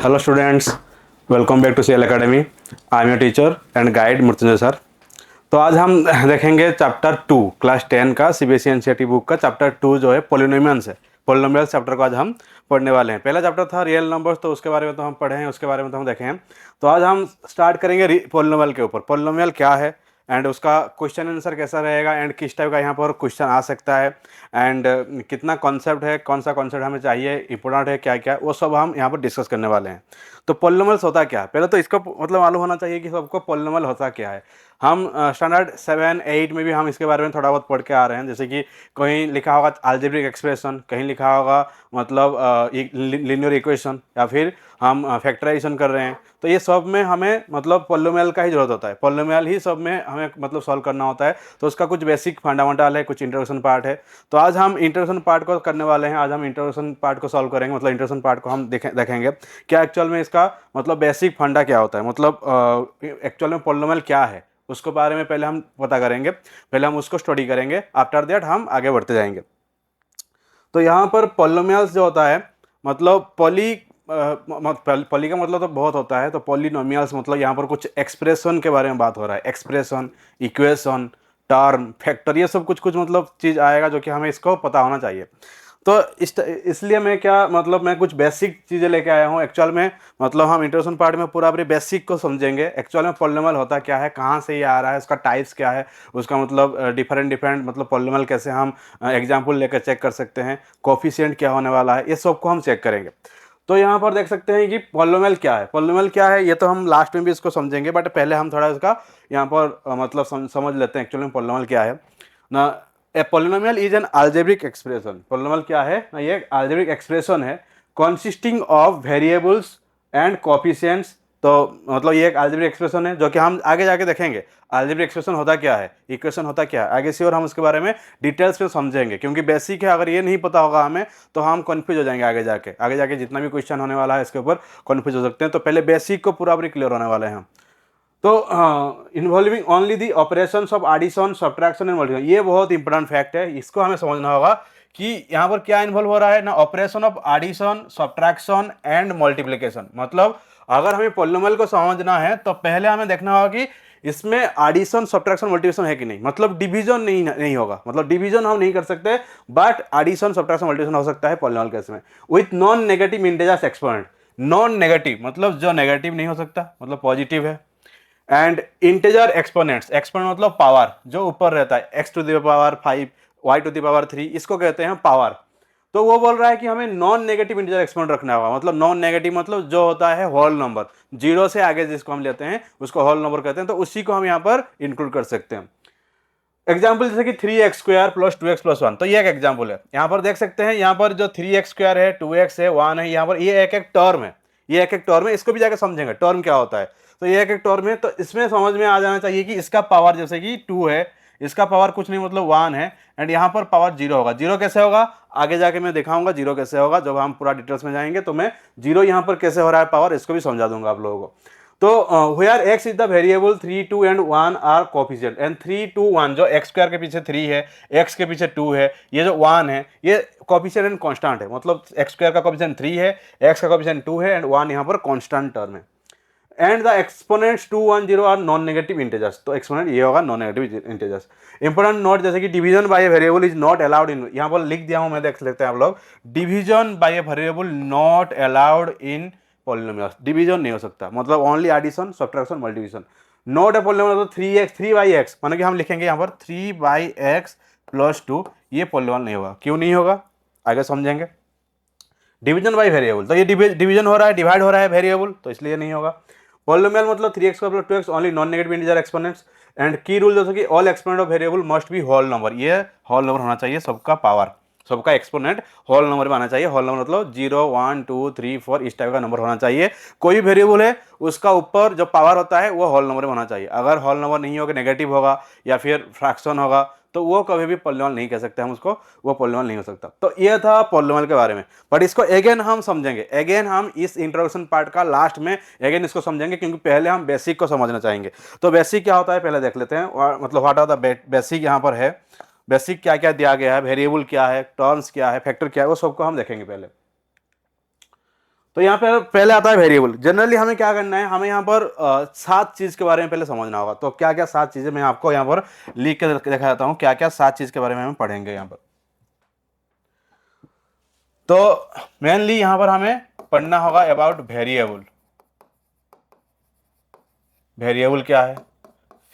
Hello students, welcome back to CL academy. I am your teacher and guide Mrityunjay sir. तो आज हम देखेंगे chapter 2 class 10 का CBSE NCERT book का chapter 2 जो है पॉलिनोमियल्स है। पॉलिनोमियल्स चैप्टर को आज हम पढ़ने वाले हैं। पहला चैप्टर था रियल नंबर्स, तो उसके बारे में तो हम पढ़े हैं, उसके बारे में तो हम देखे हैं। तो आज हम स्टार्ट करेंगे पॉलिनोमियल के ऊपर। पॉलिनोमियल क्या है एंड उसका क्वेश्चन आंसर कैसा रहेगा एंड किस टाइप का यहाँ पर क्वेश्चन आ सकता है एंड कितना कॉन्सेप्ट है, कौन सा कॉन्सेप्ट हमें चाहिए, इंपॉर्टेंट है क्या क्या, वो सब हम यहाँ पर डिस्कस करने वाले हैं। तो पॉलिनोमियल्स होता क्या है, पहले तो इसको मतलब मालूम होना चाहिए कि सबको पॉलिनोमियल होता क्या है। हम स्टैंडर्ड 7-8 में भी हम इसके बारे में थोड़ा बहुत पढ़ के आ रहे हैं। जैसे कि कहीं लिखा होगा अलजेब्रिक एक्सप्रेशन, कहीं लिखा होगा मतलब लीनियर इक्वेशन, या फिर हम फैक्टराइजेशन कर रहे हैं। तो ये सब में हमें मतलब पॉलिनोमियल का ही जरूरत होता है। पॉलिनोमियल ही सब में हमें मतलब सॉल्व करना होता है। तो उसका कुछ बेसिक फंडामेंटल है, कुछ इंट्रोडक्शन पार्ट है। तो आज हम इंट्रोडक्शन पार्ट को करने वाले हैं। आज हम इंट्रोडक्शन पार्ट को सॉल्व करेंगे, मतलब इंट्रोडक्शन पार्ट को हम देखेंगे क्या एक्चुअल में इसका मतलब बेसिक फंडा क्या होता है, मतलब एक्चुअल में पॉलिनोमियल क्या है उसको बारे में पहले हम पता करेंगे, पहले हम उसको स्टडी करेंगे। आफ्टर दैट हम आगे बढ़ते जाएंगे। तो यहाँ पर पॉलिनोमियल्स जो होता है मतलब पॉली का मतलब तो बहुत होता है। तो पॉलिनोमियल्स मतलब यहाँ पर कुछ एक्सप्रेशन के बारे में बात हो रहा है। एक्सप्रेशन, इक्वेशन, टर्म, फैक्टर, ये सब कुछ कुछ मतलब चीज़ आएगा जो कि हमें इसको पता होना चाहिए। तो इसलिए मैं क्या मतलब मैं कुछ बेसिक चीज़ें लेके आया हूँ। एक्चुअल में मतलब हम इंट्रोडक्शन पार्ट में पूरा अपने बेसिक को समझेंगे। एक्चुअल में पॉलिनोमियल होता क्या है, कहाँ से ये आ रहा है, उसका टाइप्स क्या है, उसका मतलब डिफरेंट मतलब पॉलिनोमियल कैसे हम एग्जाम्पल लेकर चेक कर सकते हैं, कोफिशिएंट क्या होने वाला है, ये सब को हम चेक करेंगे। तो यहाँ पर देख सकते हैं कि पॉलिनोमियल क्या है। पॉलिनोमियल क्या है ये तो हम लास्ट में भी इसको समझेंगे, बट पहले हम थोड़ा इसका यहाँ पर मतलब समझ लेते हैं एक्चुअली में पॉलिनोमियल क्या है ना। A polynomial is an algebraic expression. Polynomial क्या है ना, ये अलजेब्रिक एक्सप्रेशन है consisting of variables and coefficients. तो मतलब ये एक अलजेब्रिक एक्सप्रेशन है जो कि हम आगे जाके देखेंगे अलजेब्रिक एक्सप्रेशन होता क्या है, इक्वेशन होता क्या है, आगे से और हम उसके बारे में डिटेल्स में समझेंगे। क्योंकि बेसिक है, अगर ये नहीं पता होगा हमें तो हम कन्फ्यूज हो जाएंगे। आगे जाके जितना भी क्वेश्चन होने वाला है इसके ऊपर कन्फ्यूज हो सकते हैं। तो पहले बेसिक को पूरा क्लियर होने वाले हैं। तो involving only the operation of addition, subtraction and multiplication, ये बहुत इंपॉर्टेंट फैक्ट है, इसको हमें समझना होगा कि यहाँ पर क्या इन्वॉल्व हो रहा है ना। Operation of addition, subtraction and multiplication, मतलब अगर हमें पॉलिनोमियल को समझना है तो पहले हमें देखना होगा कि इसमें एडिशन, सब्ट्रैक्शन, मल्टीप्लिकेशन है कि नहीं। मतलब डिवीजन नहीं होगा, मतलब डिवीजन हम नहीं कर सकते, बट एडिशन, सब्ट्रैक्शन, मल्टीप्लिकेशन हो सकता है पॉलिनोमियल केस में with non negative integers exponent. Non negative मतलब जो नेगेटिव नहीं हो सकता, मतलब पॉजिटिव है। एंड इंटीजर एक्सपोनेंट्स, एक्सपोनेंट मतलब पावर जो ऊपर रहता है, x to the power 5, y to the power 3, इसको कहते हैं पावर। तो वो बोल रहा है कि हमें नॉन नेगेटिव इंटीजर एक्सपोनेंट रखना होगा। मतलब नॉन नेगेटिव मतलब जो होता है होल नंबर, जीरो से आगे जिसको हम लेते हैं उसको होल नंबर कहते हैं। तो उसी को हम यहाँ पर इंक्लूड कर सकते हैं। एग्जाम्पल जैसे कि 3x² प्लस 2x+1, तो ये एक एग्जाम्पल है। यहाँ पर देख सकते हैं, यहाँ पर जो 3x² है, 2x है, 1 है, यहाँ पर ये एक एक टर्म है, ये एक एक टर्म है। इसको भी जाकर समझेंगे टर्म क्या होता है। तो ये एक एक टर्म है, तो इसमें समझ में आ जाना चाहिए कि इसका पावर जैसे कि 2 है, इसका पावर कुछ नहीं मतलब 1 है, एंड यहाँ पर पावर 0 होगा। 0 कैसे होगा आगे जाके मैं दिखाऊंगा, 0 कैसे होगा जब हम पूरा डिटेल्स में जाएंगे। तो मैं 0 यहाँ पर कैसे हो रहा है पावर, इसको भी समझा दूंगा आप लोगों को। तो where x is the variable 3, 2 and 1 are coefficient, and 3, 2, 1 जो x² के पीछे 3 है, x के पीछे 2 है, ये जो 1 है ये कोफिशिएंट एंड कांस्टेंट है। मतलब x² का कोफिशिएंट 3 है, x का कोफिशिएंट 2 है, एंड 1 यहाँ पर कांस्टेंट टर्म है। And the exponents 2, 1, 0 are non negative integers. तो एक्सपोनेंट ये होगा non negative integers. Important note जैसे कि division by a variable is not allowed in, यहाँ पर लिख दिया हूँ मैं, देख लेते हैं आप लोग। Division by a variable not allowed in polynomials. Division नहीं हो सकता, मतलब only addition, subtraction, multiplication. Not a polynomial मतलब 3x 3/x, माने कि हम लिखेंगे यहाँ पर 3/x + 2, ये पॉलिनोमियल नहीं होगा। क्यों नहीं होगा आगे समझेंगे। डिवीजन बाय वेरिएबल, तो ये डिवीजन हो रहा है, डिवाइड हो रहा है वेरिएबल, तो इसलिए नहीं होगा। पॉलिनोमियल मतलब 3x² + 2x only non negative integer exponents. And key rule जैसे कि all exponent of variable must be whole number, ये होल नंबर होना चाहिए, सबका पावर, सबका एक्सपोनेंट होल नंबर में आना चाहिए। होल नंबर मतलब 0, 1, 2, 3, 4 इस टाइप का नंबर होना चाहिए। कोई वेरिएबल है उसका ऊपर जो पावर होता है वो होल नंबर में होना चाहिए। अगर होल नंबर नहीं होगा, नेगेटिव होगा या फिर फ्रैक्शन होगा, तो वो कभी भी पॉलिनोमियल नहीं कह सकते हम उसको, वो पॉलिनोमियल नहीं हो सकता। तो ये था पॉलिनोमियल के बारे में, बट इसको अगेन हम समझेंगे। अगेन हम इस इंट्रोडक्शन पार्ट का लास्ट में अगेन इसको समझेंगे, क्योंकि पहले हम बेसिक को समझना चाहेंगे। तो बेसिक क्या होता है पहले देख लेते हैं, मतलब व्हाट आर द बेसिक। यहाँ पर है बेसिक क्या क्या दिया गया है, वेरिएबल क्या है, टर्म्स क्या है, फैक्टर क्या है, वो सबको हम देखेंगे पहले। तो यहाँ पे पहले आता है वेरिएबल। जनरली हमें क्या करना है, हमें यहाँ पर 7 चीज के बारे में पहले समझना होगा। तो क्या क्या 7 चीजें मैं आपको यहाँ पर लिख के दिखा देता हूँ, क्या क्या 7 चीज के बारे में हम पढ़ेंगे यहाँ पर। तो मेनली यहाँ पर हमें पढ़ना होगा अबाउट वेरिएबल। वेरिएबल क्या है,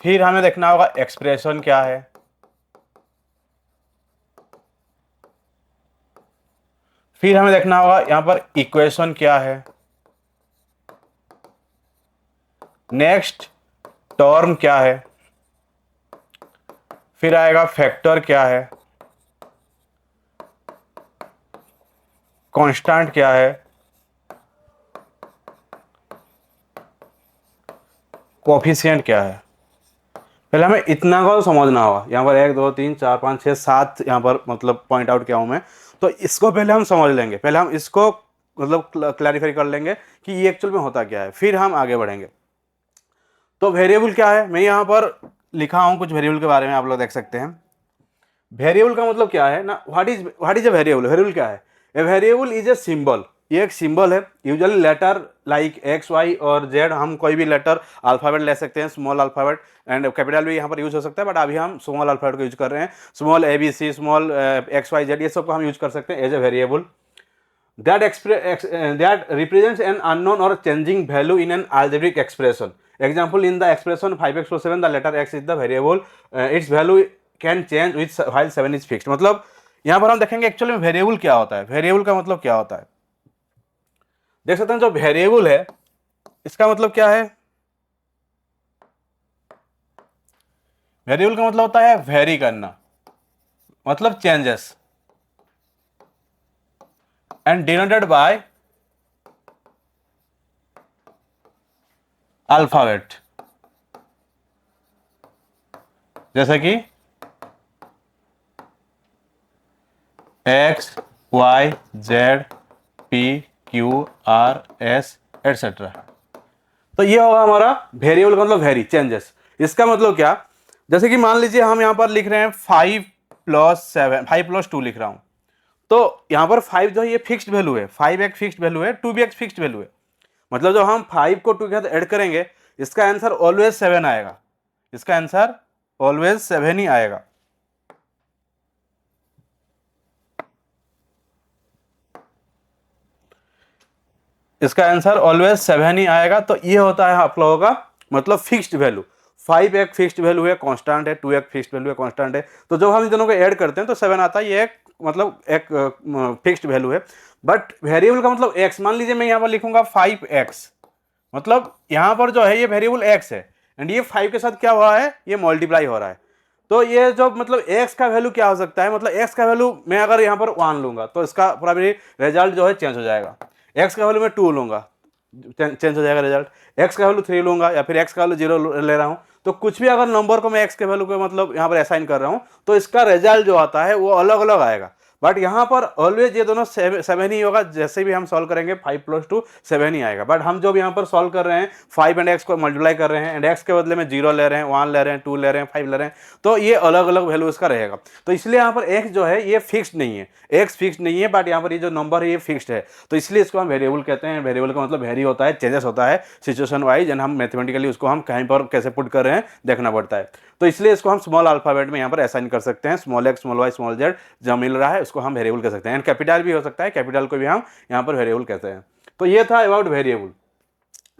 फिर हमें देखना होगा एक्सप्रेशन क्या है, फिर हमें देखना होगा यहाँ पर इक्वेशन क्या है, नेक्स्ट टर्म क्या है, फिर आएगा फैक्टर क्या है, कांस्टेंट क्या है, कोफिशिएंट क्या है। पहले हमें इतना को समझना होगा। यहाँ पर 1 2 3 4 5 6 7 यहाँ पर मतलब पॉइंट आउट किया हूँ मैं। तो इसको पहले हम समझ लेंगे, पहले हम इसको मतलब क्लैरिफाई कर लेंगे कि ये एक्चुअल में होता क्या है, फिर हम आगे बढ़ेंगे। तो वेरिएबल क्या है, मैं यहाँ पर लिखा हूँ कुछ वेरिएबल के बारे में, आप लोग देख सकते हैं। वेरिएबल का मतलब क्या है ना, what is a variable. Variable क्या है, a variable is a symbol. ये एक सिंबल है, usually letter like x y और जेड, हम कोई भी लेटर अल्फाबेट ले सकते हैं, स्मॉल अल्फाबेट एंड कैपिटल भी यहाँ पर यूज हो सकता है, बट अभी हम स्मॉल अल्फाबेट को यूज कर रहे हैं। Small a b c, small x y z, ये सब को हम यूज कर सकते हैं as a variable. that represents an unknown or changing value in an algebraic expression. Example, in the expression 5x plus 7, the letter x is the variable. Its value can change with while 7 is fixed. मतलब यहाँ पर हम देखेंगे actually में variable क्या होता है। Variable का मतलब क्या होता है, देख सकते हैं जो वेरिएबल है इसका मतलब क्या है। वेरिएबल का मतलब होता है वेरी करना, मतलब changes, and denoted by alphabet, जैसे कि x y z p q r s etcetera. तो ये होगा हमारा वेरिएबल का मतलब वेरी, चेंजेस। इसका मतलब क्या, जैसे कि मान लीजिए हम यहाँ पर लिख रहे हैं 5 + 7, 5 + 2 लिख रहा हूं। तो यहाँ पर 5 जो है ये फिक्स्ड वैल्यू है, 5 एक फिक्स्ड वैल्यू है, 2 भी एक फिक्स्ड वैल्यू है। मतलब जब हम 5 को 2 के साथ ऐड करेंगे इसका आंसर ऑलवेज 7 आएगा, इसका आंसर ऑलवेज 7 ही आएगा। इसका आंसर ऑलवेज 7 ही आएगा। तो ये होता है आप लोगों का मतलब फिक्स्ड वैल्यू। 5 एक फिक्स्ड वैल्यू है, कांस्टेंट है, 2 एक फिक्स्ड वैल्यू है, कांस्टेंट है। तो जब हम इन दोनों को ऐड करते हैं तो 7 आता है, ये एक मतलब एक फिक्स्ड वैल्यू है। बट वेरिएबल का मतलब एक्स, मान लीजिए मैं यहाँ पर लिखूंगा 5x, मतलब यहाँ पर जो है ये वेरिएबल x है एंड ये 5 के साथ क्या हो रहा है, ये मल्टीप्लाई हो रहा है। तो ये जो मतलब x का वैल्यू क्या हो सकता है, मतलब x का वैल्यू मैं अगर यहाँ पर 1 लूंगा तो इसका पूरा रिजल्ट जो है चेंज हो जाएगा। x का वैल्यू मैं 2 लूंगा, चेंज हो जाएगा रिजल्ट। x का वैल्यू 3 लूंगा या फिर x का वैल्यू 0 ले रहा हूँ, तो कुछ भी अगर नंबर को मैं x के वैल्यू को मतलब यहाँ पर असाइन कर रहा हूँ तो इसका रिजल्ट जो आता है वो अलग अलग आएगा। बट यहाँ पर ऑलवेज ये दोनों 7 ही होगा। जैसे भी हम सॉल्व करेंगे 5 + 2 7 ही आएगा। बट हम जो भी यहाँ पर सॉल्व कर रहे हैं 5 एंड x को मल्टीप्लाई कर रहे हैं एंड x के बदले में 0 ले रहे हैं, 1 ले रहे हैं, 2 ले रहे हैं, 5 ले रहे हैं, तो ये अलग अलग वैल्यू इसका रहेगा। तो इसलिए यहाँ पर x जो है ये फिक्स्ड नहीं है, x फिक्स्ड नहीं है, बट यहाँ पर ये जो नंबर है ये फिक्स्ड है। तो इसलिए इसको हम वेरिएबल कहते हैं। वेरिएबल का मतलब वेरी होता है, चेंजेस होता है सिचुएशन वाइज, एंड हम मैथमेटिकली उसको हम कहीं पर कैसे पुट कर रहे हैं देखना पड़ता है। तो इसलिए इसको हम स्मॉल अल्फाबेट में यहाँ पर असाइन कर सकते हैं। Small x, small y, small z जो मिल रहा है उसको हम वेरिएबल कह सकते हैं। एंड कैपिटल भी हो सकता है, कैपिटल को भी हम यहाँ पर वेरिएबल कहते हैं। तो ये था अबाउट वेरिएबल।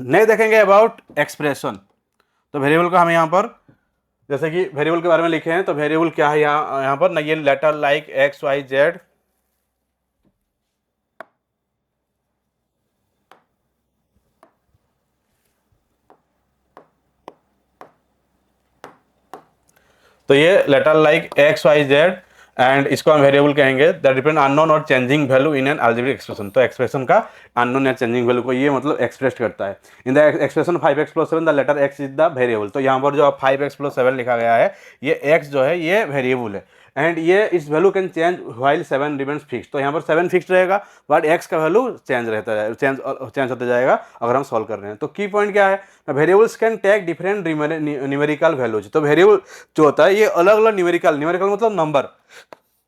नेक्स्ट देखेंगे अबाउट एक्सप्रेशन। तो वेरिएबल का हम यहाँ पर जैसे कि वेरिएबल के बारे में लिखे हैं, तो वेरिएबल क्या है यहाँ पर ना, ये letter like x y z, तो ये letter like x y z and इसको हम वेरिएबल कहेंगे दैट डिपेंड अननोन और changing value in an algebraic expression. तो एक्सप्रेशन का अननोन या चेंजिंग वैल्यू को ये मतलब एक्सप्रेस करता है। In the expression 5x + 7 the letter x is the variable. तो यहाँ पर जो 5x + 7 लिखा गया है ये x जो है ये वेरिएबल है एंड ये इस value can change while 7 remains fix. तो यहाँ पर 7 फिक्स रहेगा बट x का वैल्यू चेंज रहता है, चेंज होता जाएगा अगर हम सॉल्व कर रहे हैं। तो की पॉइंट क्या है, variables can take different numerical values. तो वेरिएबल जो होता है ये अलग अलग न्यूमेरिकल मतलब नंबर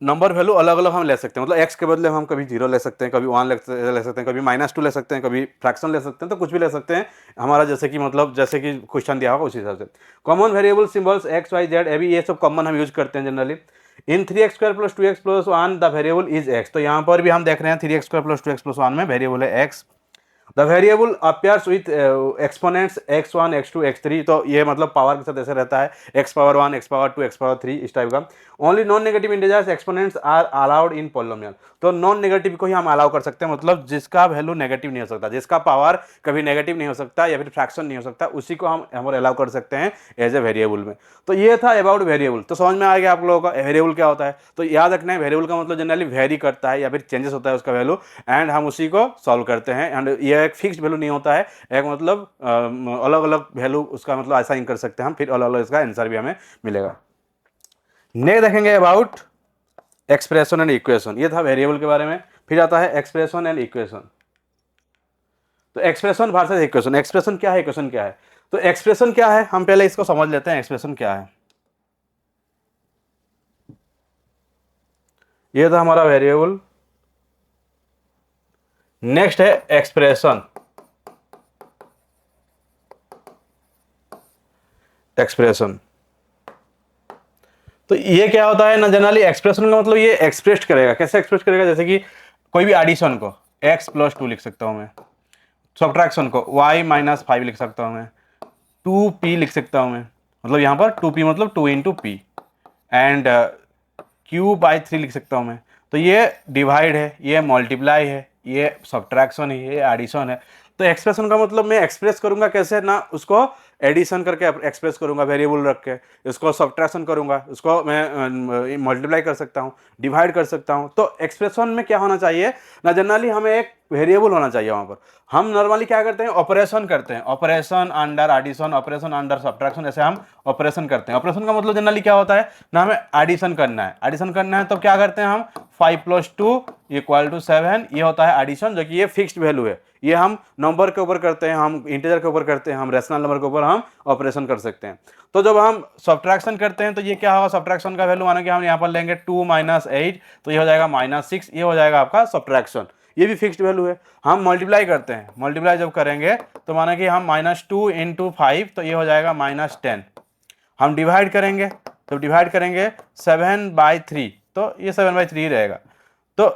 नंबर वैल्यू अलग अलग हम ले सकते हैं, मतलब x के बदले हम कभी 0 ले सकते हैं, कभी 1 ले सकते हैं, कभी -2 ले सकते हैं, कभी फ्रैक्शन ले सकते हैं, तो कुछ भी ले सकते हैं हमारा, जैसे कि मतलब जैसे कि क्वेश्चन दिया होगा उसी हिसाब से। Common variable symbols x y z अभी ये सब कॉमन हम यूज करते हैं generally. In 3x² + 2x + 1 the variable is x, तो यहाँ पर भी हम देख रहे हैं 3x² + 2x + 1 में वेरिएबल है x। The variable appears with exponents x1 x2 x3, तो ये मतलब पावर के साथ ऐसे रहता है x⁻1 x⁻2 x⁻3 इस टाइप का। Only non negative integers exponents are allowed in polynomial, तो नॉन नेगेटिव को ही हम अलाउ कर सकते हैं, मतलब जिसका वैल्यू नेगेटिव नहीं हो सकता, जिसका पावर कभी नेगेटिव नहीं हो सकता या फिर फ्रैक्शन नहीं हो सकता, उसी को हम अलाउ कर सकते हैं एज ए वेरिएबल में। तो ये था अबाउट वेरिएबल। तो समझ में आ गया आप लोगों का वेरिएबल क्या होता है। तो याद रखना है वेरिएबल का मतलब जनरली वेरी करता है या फिर चेंजेस होता है उसका वैल्यू, एंड हम उसी को सॉल्व करते हैं। एंड ये एक फिक्स्ड वैल्यू नहीं होता है, एक मतलब अलग अलग वैल्यू उसका मतलब असाइन कर सकते हैं हम, फिर अलग अलग इसका आंसर भी हमें मिलेगा। नेक्स्ट देखेंगे अबाउट एक्सप्रेशन एंड इक्वेशन, ये था वेरिएबल के बारे में। फिर आता है एक्सप्रेशन एंड इक्वेशन। तो एक्सप्रेशन वर्सेस इक्वेशन, एक्सप्रेशन क्या है, इक्वेशन क्या है। तो एक्सप्रेशन क्या है हम पहले इसको समझ लेते हैं, एक्सप्रेशन क्या है। ये था हमारा वेरिएबल। नेक्स्ट है एक्सप्रेशन। एक्सप्रेशन तो ये क्या होता है ना, जनरली एक्सप्रेशन का मतलब ये एक्सप्रेस करेगा, कैसे एक्सप्रेस करेगा, जैसे कि कोई भी एडिशन को x + 2 लिख सकता हूं मैं, सब्ट्रैक्शन को y - 5 लिख सकता हूं मैं, 2p लिख सकता हूं मैं, मतलब यहाँ पर 2p मतलब 2 × p, एंड q/3 लिख सकता हूं मैं। तो ये डिवाइड है, ये मल्टीप्लाई है, ये सब्ट्रैक्शन है, ये एडिशन है। तो एक्सप्रेशन का मतलब मैं एक्सप्रेस करूंगा कैसे ना, उसको एडिशन करके एक्सप्रेस करूंगा वेरिएबल रख के, इसको सब्ट्रैक्शन करूंगा, उसको मैं मल्टीप्लाई कर सकता हूँ, डिवाइड कर सकता हूँ। तो एक्सप्रेशन में क्या होना चाहिए ना, जनरली हमें एक वेरिएबल होना चाहिए वहाँ पर। हम नॉर्मली क्या करते हैं, ऑपरेशन करते हैं, operation under addition, operation under subtraction, ऐसे हम ऑपरेशन करते हैं। ऑपरेशन का मतलब जनरली क्या होता है ना, हमें एडिशन करना है, एडिशन करना है तो क्या करते हैं हम 5 + 2 = 7, ये होता है एडिशन, जो कि ये फिक्स्ड वैल्यू है। ये हम नंबर के ऊपर करते हैं, हम इंटीजर के ऊपर करते हैं, हम रेशनल नंबर के ऊपर हम ऑपरेशन कर सकते हैं। तो जब हम सब्ट्रैक्शन करते हैं तो ये क्या होगा, सब्ट्रैक्शन का वैल्यू माना कि हम यहाँ पर लेंगे 2 - 8, तो ये हो जाएगा -6, ये हो जाएगा आपका सब्ट्रैक्शन, ये भी फिक्स्ड वैल्यू है। हम मल्टीप्लाई करते हैं, मल्टीप्लाई जब करेंगे तो माना कि हम -2 × 5, तो ये हो जाएगा -10। हम डिवाइड करेंगे, तो डिवाइड करेंगे 7/3, तो ये 7/3 रहेगा। तो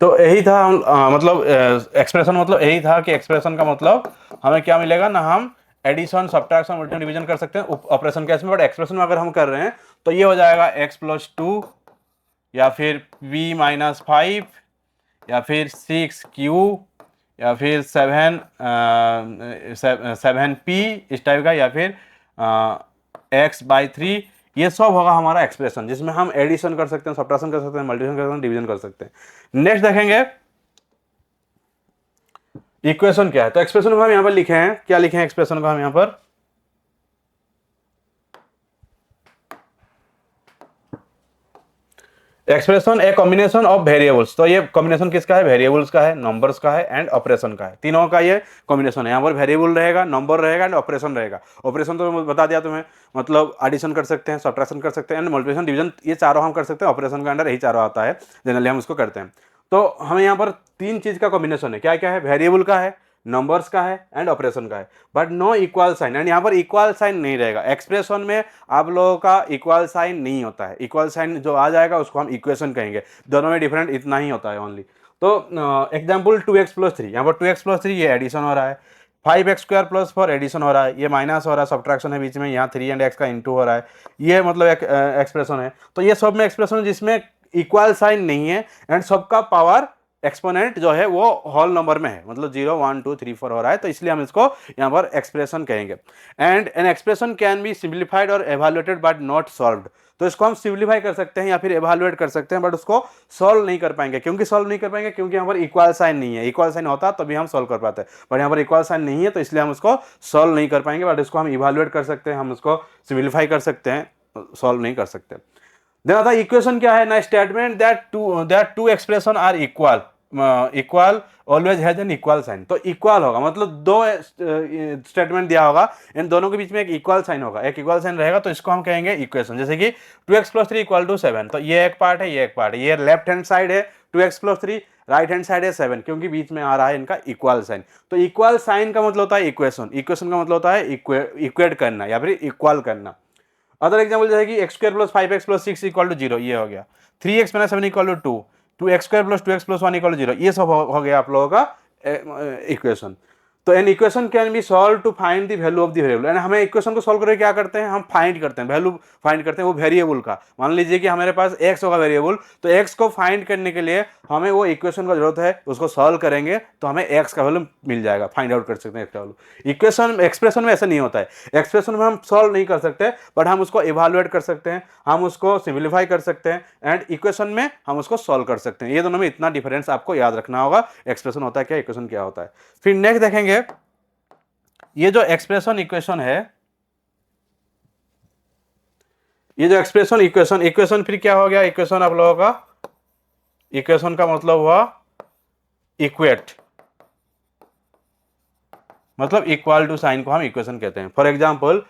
तो यही था हम मतलब एक्सप्रेशन मतलब यही था कि एक्सप्रेशन का मतलब हमें क्या मिलेगा ना, हम एडिशन सब्ट्रैक्शन मल्टीप्लिकेशन डिवीजन कर सकते हैं ऑपरेशन केस में, बट एक्सप्रेशन में अगर हम कर रहे हैं तो ये हो जाएगा x + 2 या फिर v - 5 या फिर 6q या फिर 7p इस टाइप का, या फिर x/3, ये सब होगा हमारा एक्सप्रेशन, जिसमें हम एडिशन कर सकते हैं, सब्ट्रैक्शन कर सकते हैं, मल्टीप्लिकेशन कर सकते हैं, डिवीजन कर सकते हैं। नेक्स्ट देखेंगे इक्वेशन क्या है। तो एक्सप्रेशन को हम यहां पर लिखे हैं, क्या लिखे हैं एक्सप्रेशन को हम यहां पर, expression a combination of variables. तो ये कॉम्बिनेशन किसका है, वेरिएबल्स का है, नंबर्स का है एंड ऑपरेशन का है, तीनों का ये कॉम्बिनेशन है। यहाँ पर वेरिएबल रहेगा, नंबर रहेगा एंड ऑपरेशन रहेगा। ऑपरेशन तो बता दिया तुम्हें, मतलब एडिशन कर सकते हैं, सब्ट्रैक्शन कर सकते हैं एंड मल्टीप्लिकेशन डिवीजन, ये चारों हम कर सकते हैं। ऑपरेशन का अंडर यही चारों आता है, जनरली हम उसको करते हैं। तो हमें यहाँ पर 3 चीज का कॉम्बिनेशन है, क्या क्या है, वेरिएबल का है, नंबर्स का है एंड ऑपरेशन का है, but no equal sign, and यहाँ पर इक्वल साइन नहीं रहेगा। एक्सप्रेशन में आप लोगों का इक्वल साइन नहीं होता है, इक्वल साइन जो आ जाएगा उसको हम इक्वेशन कहेंगे, दोनों में डिफरेंट इतना ही होता है ओनली। तो एग्जाम्पल 2x + 3, यहाँ पर 2x + 3 ये एडिशन हो रहा है, 5x² + 4 एडिशन हो रहा है, ये माइनस हो रहा है, सब्ट्रैक्शन है बीच में, यहाँ 3 and x का इंटू हो रहा है, ये मतलब एक एक्सप्रेशन है। तो ये सब में एक्सप्रेशन जिसमें इक्वल साइन नहीं है एंड सबका पावर एक्सपोनेंट जो है वो होल नंबर में है, मतलब 0 1 2 3 4 हो रहा है, तो इसलिए हम इसको यहाँ पर एक्सप्रेशन कहेंगे। And an expression can be simplified और एवेल्युएटेड बट नॉट सॉल्व्ड। तो इसको हम सिंप्लीफाई कर सकते हैं या फिर एवेल्युएट कर सकते हैं, बट उसको सॉल्व नहीं कर पाएंगे। क्योंकि सॉल्व नहीं कर पाएंगे, क्योंकि यहाँ पर इक्वल साइन नहीं है। इक्वल साइन होता तभी हम सॉल्व कर पाते हैं, बट यहाँ पर इक्वल साइन नहीं है, तो इसलिए हम उसको सॉल्व नहीं कर पाएंगे, बट इसको हम इवेल्युएट कर सकते हैं, हम उसको सिंप्लीफाई कर सकते हैं, सॉल्व नहीं कर सकते। देन आता है इक्वेशन क्या है ना, statement that two expression are equal. Equal always has an equal sign, तो इक्वल होगा मतलब दो स्टेटमेंट दिया होगा, इन दोनों के बीच में एक इक्वल साइन होगा, एक इक्वल साइन रहेगा तो इसको हम कहेंगे इक्वेशन। जैसे कि 2x + 3 = 7, तो ये एक पार्ट है, ये एक पार्ट है, ये लेफ्ट हैंड साइड है 2x + 3, राइट हैंड साइड है 7, क्योंकि बीच में आ रहा है इनका इक्वल साइन। तो इक्वल साइन का मतलब होता है इक्वेशन, इक्वेशन का मतलब होता है इक्वेट करना या फिर इक्वल करना। अदर एग्जाम्पल जैसे कि x² + 5x + 6 = 0, ये हो गया। 3x - 7 = 2, 2x² + 2x + 1 = 0, ये सब हो गया आप लोगों का इक्वेशन। तो an equation can be solve to find the value of the variable, यानी हमें इक्वेशन को सॉल्व करके क्या करते हैं, हम फाइंड करते हैं, वैल्यू फाइंड करते हैं वो वेरिएबल का। मान लीजिए कि हमारे पास x होगा वेरिएबल, तो x को फाइंड करने के लिए हमें वो इक्वेशन का जरूरत है, उसको सॉल्व करेंगे तो हमें x का वैल्यू मिल जाएगा, फाइंड आउट कर सकते हैं x का वैल्यू। इक्वेशन एक्सप्रेशन में ऐसा नहीं होता है, एक्सप्रेशन में हम सॉल्व नहीं कर सकते, बट हम उसको इवालुएट कर सकते हैं, हम उसको सिंप्लीफाई कर सकते हैं, एंड इक्वेशन में हम उसको सॉल्व कर सकते हैं। ये दोनों में इतना डिफरेंस आपको याद रखना होगा, एक्सप्रेशन होता है क्या, इक्वेशन क्या होता है। फिर नेक्स्ट देखेंगे, ये जो एक्सप्रेशन इक्वेशन है, ये जो एक्सप्रेशन इक्वेशन, इक्वेशन फिर क्या हो गया, इक्वेशन आप लोगों का, इक्वेशन का मतलब हुआ इक्वेट, मतलब इक्वल टू साइन को हम इक्वेशन कहते हैं। फॉर एग्जांपल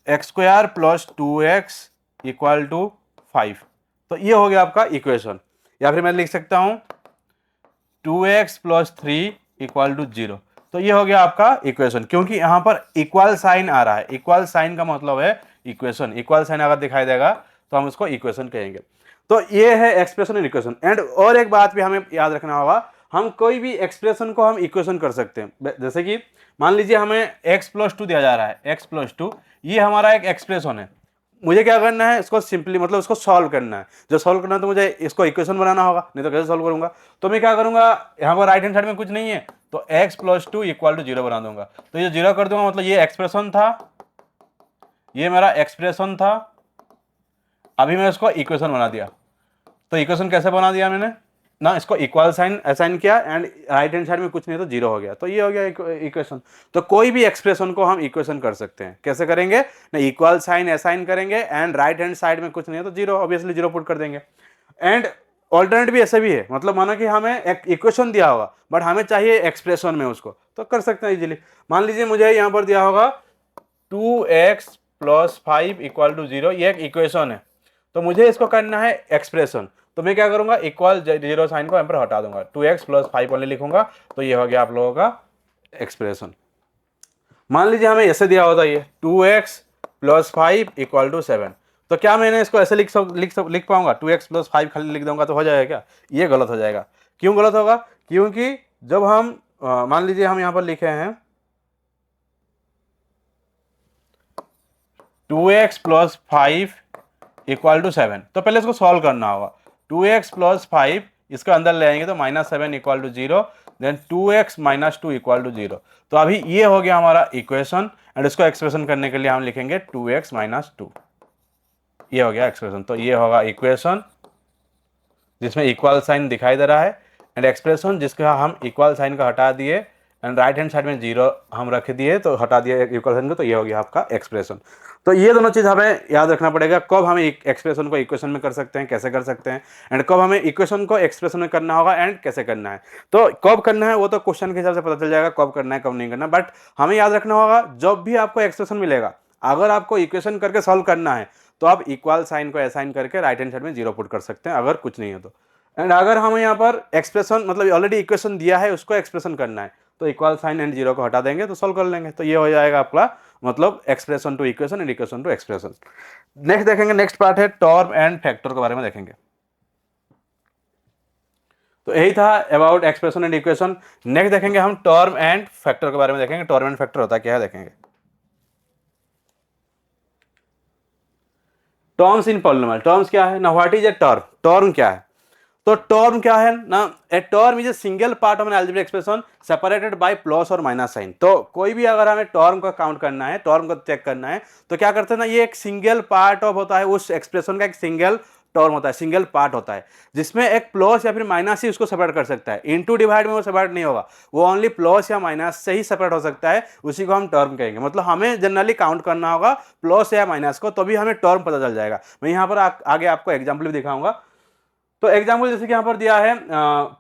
x² + 2x = 5, तो ये हो गया आपका इक्वेशन। या फिर मैं लिख सकता हूं 2x + 3 = 0, तो ये हो गया आपका इक्वेशन, क्योंकि यहां पर इक्वल साइन आ रहा है, इक्वल साइन का मतलब है इक्वेशन, इक्वल साइन अगर दिखाई देगा तो हम उसको इक्वेशन कहेंगे। तो ये है एक्सप्रेशन एंड इक्वेशन। एंड और एक बात भी हमें याद रखना होगा, हम कोई भी एक्सप्रेशन को हम इक्वेशन कर सकते हैं। जैसे कि मान लीजिए हमें x + 2 दिया जा रहा है, x + 2, ये हमारा एक एक्सप्रेशन है, मुझे क्या करना है, इसको सिंपली मतलब इसको सॉल्व करना है। जो सॉल्व करना है तो मुझे इसको इक्वेशन बनाना होगा, नहीं तो कैसे सॉल्व करूंगा। तो मैं क्या करूंगा, यहाँ पर राइट हैंड साइड में कुछ नहीं है, तो x + 2 = 0 बना दूंगा, तो ये 0 कर दूंगा, मतलब ये एक्सप्रेशन था, ये मेरा एक्सप्रेशन था, अभी मैं इसको इक्वेशन बना दिया। तो इक्वेशन कैसे बना दिया मैंने ना, इसको इक्वल साइन असाइन किया, एंड राइट हैंड साइड में कुछ नहीं तो 0 हो गया, तो ये हो गया इक्वेशन। तो कोई भी एक्सप्रेशन को हम इक्वेशन कर सकते हैं, कैसे करेंगे ना, इक्वल साइन असाइन करेंगे, एंड राइट हैंड साइड में कुछ नहीं है तो 0, ऑब्वियसली 0 पुट कर देंगे। एंड ऑल्टरनेट भी ऐसे भी है, मतलब माना कि हमें एक इक्वेशन दिया होगा बट हमें चाहिए एक्सप्रेशन में उसको, तो कर सकते हैं इजीली। मान लीजिए मुझे यहाँ पर दिया होगा 2x + 5 = 0, ये एक इक्वेशन है, तो मुझे इसको करना है एक्सप्रेशन। तो मैं क्या करूंगा, इक्वल 0 साइन को यहाँ पर हटा दूंगा, 2x + 5 ओनली लिखूंगा, तो ये हो गया आप लोगों का एक्सप्रेशन। मान लीजिए हमें ऐसे दिया होता, ये 2x + 5 = 7, तो क्या मैंने इसको ऐसे लिख पाऊंगा, 2x + 5 खाली लिख दूंगा तो हो जाएगा क्या, ये गलत हो जाएगा। क्यों गलत होगा, क्योंकि जब हम मान लीजिए हम यहाँ पर लिखे हैं 2x + 5 = 7, तो पहले इसको सॉल्व करना होगा। 2x + 5 इसके अंदर ले आएंगे तो -7 = 0, देन 2x - 2 = 0, तो अभी ये हो गया हमारा इक्वेशन, एंड इसको एक्सप्रेशन करने के लिए हम लिखेंगे 2x - 2, ये हो गया एक्सप्रेशन। तो ये होगा इक्वेशन जिसमें इक्वल साइन दिखाई दे रहा है, एंड एक्सप्रेशन जिसका हम इक्वल साइन का हटा दिए एंड राइट हैंड साइड में 0 हम रख दिए, तो हटा दिए इक्वल साइन को, तो ये हो गया आपका एक्सप्रेशन। तो ये दोनों चीज़ हमें याद रखना पड़ेगा, कब हमें एक्सप्रेशन को इक्वेशन में कर सकते हैं, कैसे कर सकते हैं, एंड कब हमें इक्वेशन को एक्सप्रेशन में करना होगा एंड कैसे करना है। तो कब करना है वो तो क्वेश्चन के हिसाब से पता चल जाएगा, कब करना है कब नहीं करना, बट हमें याद रखना होगा जब भी आपको एक्सप्रेशन मिलेगा, अगर आपको इक्वेशन करके सॉल्व करना है तो आप इक्वल साइन को असाइन करके राइट हैंड साइड में 0 पुट कर सकते हैं, अगर कुछ नहीं है तो। एंड अगर हमें यहाँ पर एक्सप्रेशन मतलब ऑलरेडी इक्वेशन दिया है उसको एक्सप्रेशन करना है, तो इक्वल साइन एंड 0 को हटा देंगे तो सॉल्व कर लेंगे, तो ये हो जाएगा आपका मतलब expression to equation and equation to expression. Next देखेंगे, नेक्स्ट पार्ट है टर्म एंड फैक्टर के बारे में देखेंगे। तो यही था about expression and equation. Next देखेंगे हम टर्म एंड फैक्टर के बारे में देखेंगे। टर्म एंड फैक्टर होता क्या है देखेंगे। टर्म्स इन पॉलिनोमियल, टर्म्स क्या है ना, what is a term, term क्या है, तो टर्म क्या है ना, a term is a single part of N algebraic expression separated by plus और माइनस साइन। तो कोई भी अगर हमें टर्म का काउंट करना है, टर्म को चेक करना है, तो क्या करते हैं ना, ये एक सिंगल पार्ट ऑफ होता है, उस एक्सप्रेशन का एक सिंगल टर्म होता है, सिंगल पार्ट होता है, जिसमें एक प्लस या फिर माइनस ही उसको सेपरेट कर सकता है। इनटू डिवाइड में वो सेपरेट नहीं होगा, वो ओनली प्लस या माइनस से ही सेपरेट हो सकता है, उसी को हम टर्म कहेंगे। मतलब हमें जनरली काउंट करना होगा प्लस या माइनस को, तभी हमें टर्म पता चल जाएगा। मैं यहाँ पर आगे आपको एग्जाम्पल भी दिखाऊंगा। तो एग्जाम्पल जैसे कि यहाँ पर दिया है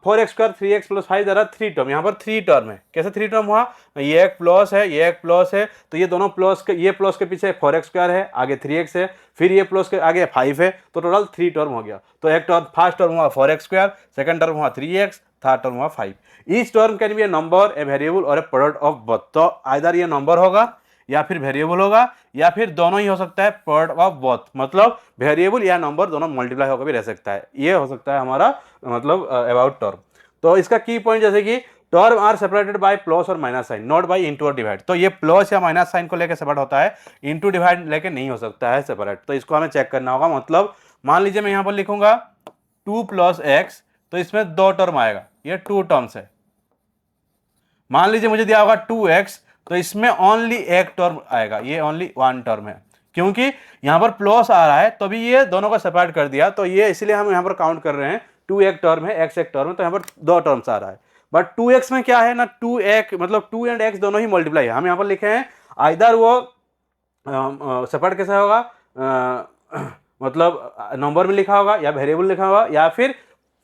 4x² 3x + 5 द्वारा 3 टर्म, यहाँ पर 3 टर्म है। कैसे 3 टर्म हुआ, ये एक प्लस है, ये एक प्लस है, तो ये दोनों प्लस के, ये प्लस के पीछे 4x² है, आगे 3x है, फिर ये प्लस के आगे 5 है, तो टोटल 3 टर्म हो गया। तो एक टर्म, फर्स्ट टर्म हुआ 4x², सेकंड टर्म हुआ 3x, थर्ड टर्म हुआ 5। Each term can be A number, a variable और ए प्रोडक्ट ऑफ बोथ। तो आइदर ये नंबर होगा या फिर वेरिएबल होगा या फिर दोनों ही हो सकता है, प्रोडक्ट ऑफ बोथ, मतलब वेरिएबल या नंबर दोनों मल्टीप्लाई होकर भी रह सकता है। ये हो सकता है हमारा मतलब अबाउट टर्म। तो इसका की पॉइंट जैसे कि term are separated by plus और minus sign, not by into और डिवाइड। तो ये प्लस या माइनस साइन को लेकर सेपरेट होता है, इंटू डिवाइड लेके नहीं हो सकता है सेपरेट। तो इसको हमें चेक करना होगा। मतलब मान लीजिए मैं यहाँ पर लिखूंगा 2 + x, तो इसमें 2 टर्म आएगा, ये 2 टर्म्स है। मान लीजिए मुझे दिया होगा 2x, तो इसमें ओनली एक टर्म आएगा, ये ओनली 1 टर्म है। क्योंकि यहां पर प्लस आ रहा है तो भी ये दोनों को सेपरेट कर दिया, तो ये इसलिए हम यहां पर काउंट कर रहे हैं 2 एक टर्म है, x एक टर्म है, तो यहां पर 2 टर्म्स आ रहा है। बट 2x में क्या है ना, 2x मतलब 2 एंड x दोनों ही मल्टीप्लाई है। हम यहां पर लिखे हैं आइदर वो सेपरेट कैसे होगा, मतलब नंबर में लिखा होगा या वेरिएबल लिखा होगा या फिर